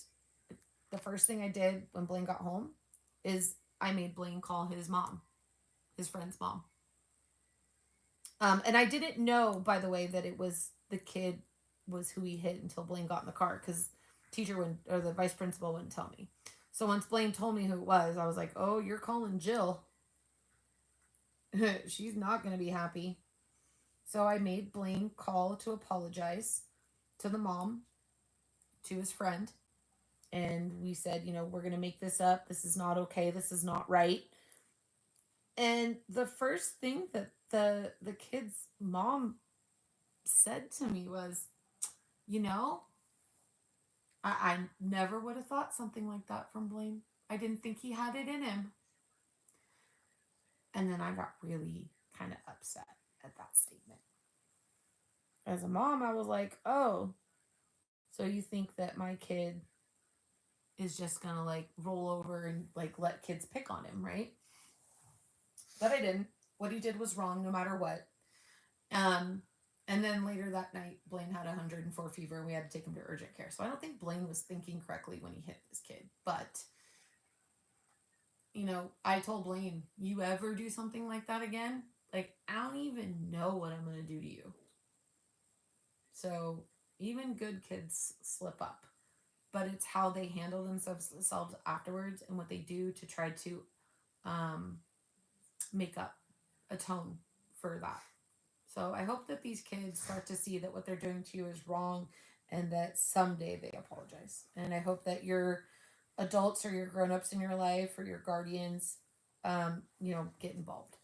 the first thing I did when Blaine got home is I made Blaine call his mom, his friend's mom. And I didn't know, by the way, that it was the kid was who he hit until Blaine got in the car because teacher wouldn't, or the vice principal wouldn't tell me. So once Blaine told me who it was, I was like, oh, you're calling Jill. She's not going to be happy. So I made Blaine call to apologize to the mom, to his friend. And we said, you know, we're going to make this up. This is not okay. This is not right. And the first thing that the kid's mom said to me was, you know, I never would have thought something like that from Blaine. I didn't think he had it in him. And then I got really kind of upset at that statement. As a mom, I was like, oh, so you think that my kid is just going to like roll over and like let kids pick on him, right? But I didn't. What he did was wrong no matter what. And then later that night, Blaine had 104 fever and we had to take him to urgent care. So I don't think Blaine was thinking correctly when he hit this kid. But, you know, I told Blaine, you ever do something like that again? Like, I don't even know what I'm going to do to you. So even good kids slip up. But it's how they handle themselves afterwards and what they do to try to make up, atone for that. So I hope that these kids start to see that what they're doing to you is wrong and that someday they apologize. And I hope that your adults or your grown-ups in your life or your guardians, you know, get involved.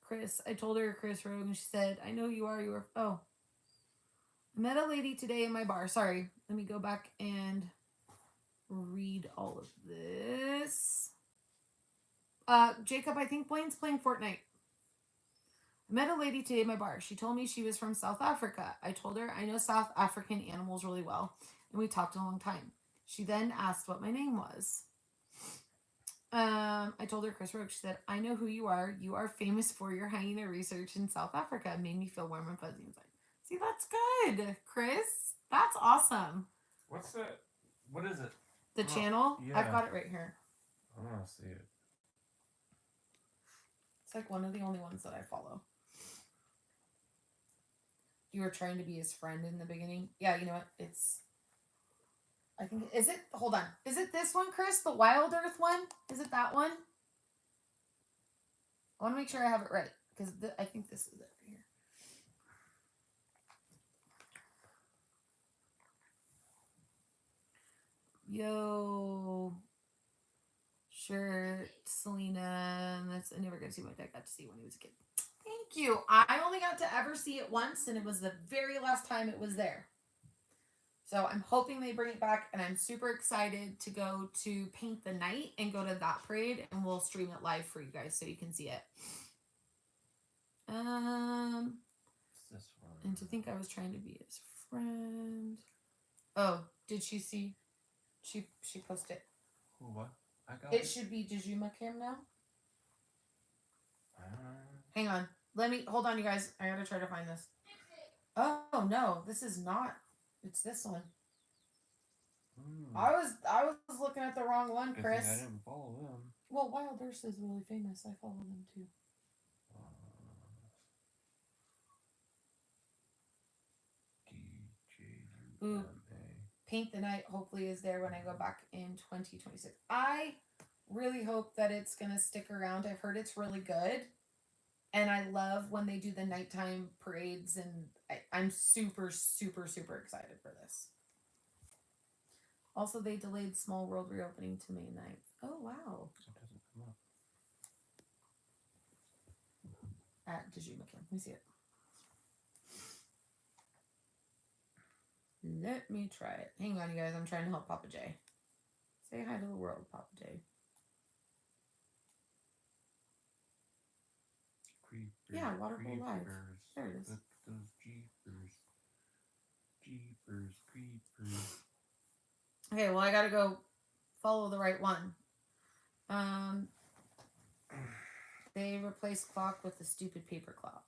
Chris, I told her Chris Rogue and she said, I know you are, oh. I met a lady today in my bar. Sorry, let me go back and read all of this. Jacob, I think Blaine's playing Fortnite. I met a lady today in my bar. She told me she was from South Africa. I told her I know South African animals really well, and we talked a long time. She then asked what my name was. I told her Chris Roach. She said, I know who you are. You are famous for your hyena research in South Africa. It made me feel warm and fuzzy inside. See, that's good, Chris. That's awesome. What's that? What is it? The channel? Yeah. I've got it right here. I want to see it. It's like one of the only ones that I follow. You were trying to be his friend in the beginning. Yeah, you know what? I think, is it, hold on. Is it this one, Chris? The Wild Earth one? Is it that one? I want to make sure I have it right. Because I think this is it right here. Yo. Sure, Selena. I never got to see what I got to see when he was a kid. Thank you. I only got to ever see it once, and it was the very last time it was there. So I'm hoping they bring it back, and I'm super excited to go to Paint the Night and go to that parade, and we'll stream it live for you guys so you can see it. What's this one? And to think I was trying to be his friend. Oh, did she see? She posted. Who, what? I got It should be Dijuma Cam now. Uh, Hang on. Hold on, you guys. I gotta try to find this. Oh no, this is not. It's this one. I was looking at the wrong one, Chris. I didn't follow them. Well, Wild Earth is really famous. I follow them too. Ooh. Paint the Night hopefully is there when I go back in 2026. I really hope that it's gonna stick around. I've heard it's really good. And I love when they do the nighttime parades, and I'm super, super, super excited for this. Also, they delayed Small World reopening to May 9th. Oh, wow. It doesn't come up. At Dijuma Camp. Let me see it. Let me try it. Hang on, you guys. I'm trying to help Papa J. Say hi to the world, Papa J. Creepers, Yeah, Waterfall Live. There it is. Look at those jeepers. Jeepers, creepers. Okay, well, I gotta go follow the right one. They replaced clock with the stupid paper clock.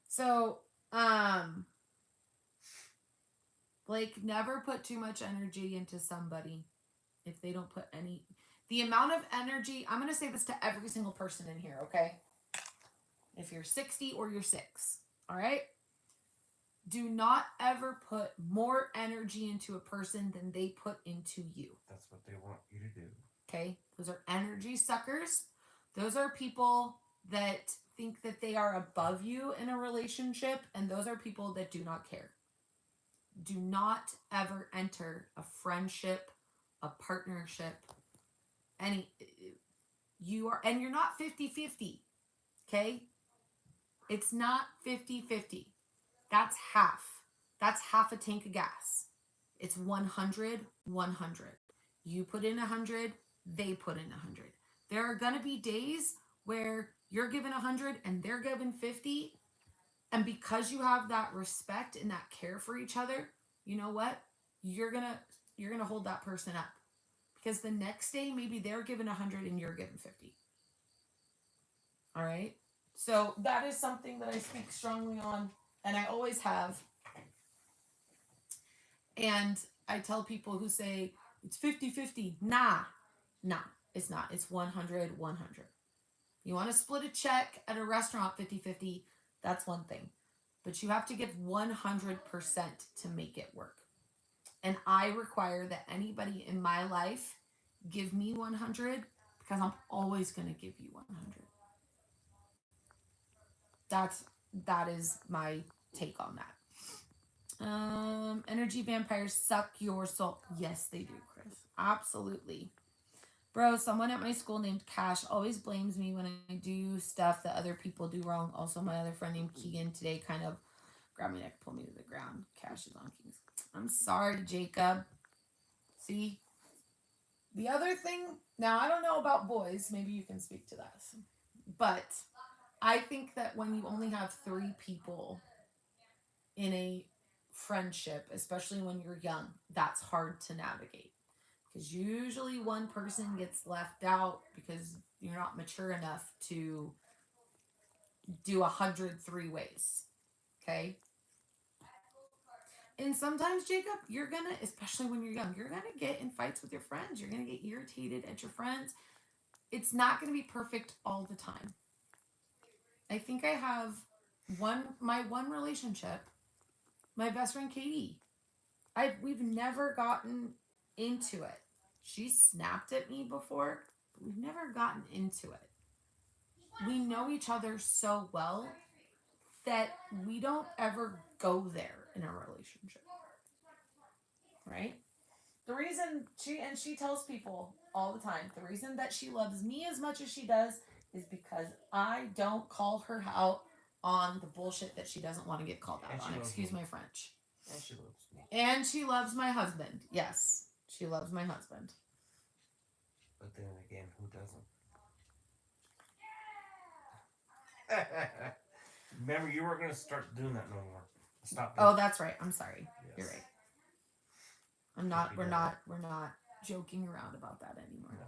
So, Um, Blake, never put too much energy into somebody if they don't put any. The amount of energy, I'm going to say this to every single person in here, okay? If you're 60 or you're 6, all right? Do not ever put more energy into a person than they put into you. That's what they want you to do. Okay? Those are energy suckers. Those are people that think that they are above you in a relationship, and those are people that do not care. Do not ever enter a friendship, a partnership, you're not 50-50. Okay? It's not 50-50. That's half. That's half a tank of gas. It's 100. You put in 100, they put in 100. There are going to be days where you're given 100 and they're given 50. And because you have that respect and that care for each other, you know what? You're going to hold that person up. Because the next day, maybe they're given 100 and you're given 50. All right? So that is something that I speak strongly on, and I always have. And I tell people who say, it's 50-50. Nah, it's not. It's 100. You want to split a check at a restaurant 50-50, that's one thing. But you have to give 100% to make it work. And I require that anybody in my life give me 100 because I'm always going to give you 100. That is my take on that. Energy vampires suck your soul. Yes, they do, Chris. Absolutely. Bro, someone at my school named Cash always blames me when I do stuff that other people do wrong. Also, my other friend named Keegan today kind of grabbed my neck, pulled me to the ground. Cash is on Kings. I'm sorry, Jacob. See? The other thing, now I don't know about boys. Maybe you can speak to this. But I think that when you only have 3 people in a friendship, especially when you're young, that's hard to navigate. Because usually one person gets left out because you're not mature enough to do 103 ways. Okay? And sometimes, Jacob, you're going to, especially when you're young, you're going to get in fights with your friends. You're going to get irritated at your friends. It's not going to be perfect all the time. I think I have my one relationship, my best friend Katie. We've never gotten into it. She snapped at me before, but we've never gotten into it. We know each other so well that we don't ever go there in a relationship. Right? The reason she tells people all the time, the reason that she loves me as much as she does is because I don't call her out on the bullshit that she doesn't want to get called out on. Excuse my French. And she loves me. And she loves my husband. Yes, she loves my husband. But then again, who doesn't? Remember, you weren't going to start doing that no more. Stop. Oh, that's right. I'm sorry. Yes. You're right. We're not joking around about that anymore. No.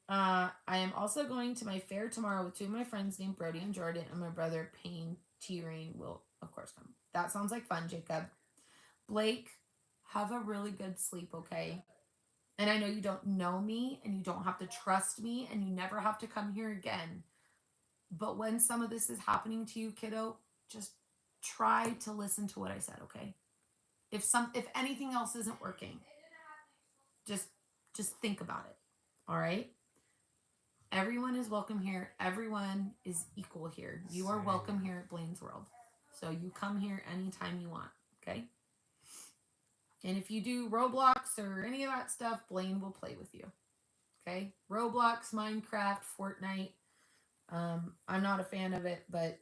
I am also going to my fair tomorrow with 2 of my friends named Brody and Jordan, and my brother Payne T-Rain will of course come. That sounds like fun, Jacob. Blake, have a really good sleep, okay? And I know you don't know me and you don't have to trust me and you never have to come here again. But when some of this is happening to you, kiddo, just try to listen to what I said, okay? If anything else isn't working, just think about it. All right? Everyone is welcome here. Everyone is equal here. You are welcome here at Blaine's World. So you come here anytime you want, okay? And if you do Roblox or any of that stuff, Blaine will play with you. Okay? Roblox, Minecraft, Fortnite. I'm not a fan of it, but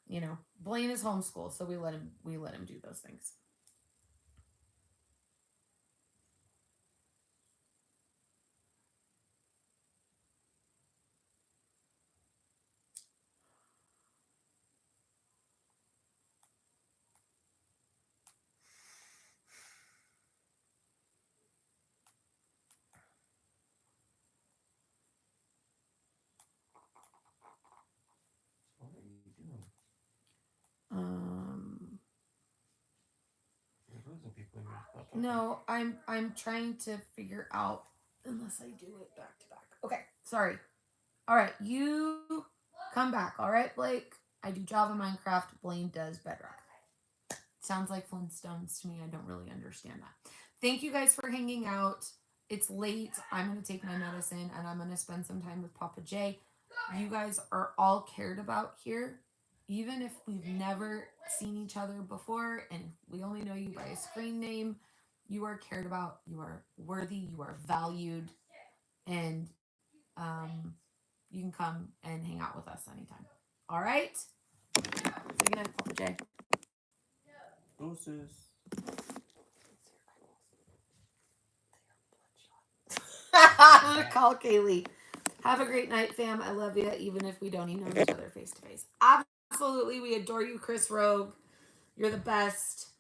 you know, Blaine is homeschooled, so we let him do those things. What are you doing? people in your stuff. No, I'm trying to figure out unless I do it back to back. Okay, sorry. All right, you come back. All right, Blake. I do Java, Minecraft. Blaine does Bedrock. Sounds like Flintstones to me. I don't really understand that. Thank you guys for hanging out. It's late. I'm going to take my medicine and I'm going to spend some time with Papa J. You guys are all cared about here. Even if we've never seen each other before and we only know you by a screen name, you are cared about. You are worthy. You are valued. And you can come and hang out with us anytime. All right? Say goodnight, Papa J. Deuces. I'm gonna call Kaylee. Have a great night, fam. I love you, even if we don't even know each other face to face. Absolutely, we adore you, Chris Rogue. You're the best.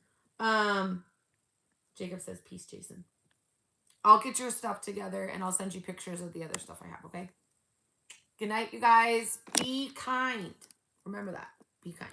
Jacob says, peace, Jason. I'll get your stuff together and I'll send you pictures of the other stuff I have, okay? Good night, you guys. Be kind. Remember that. Be kind.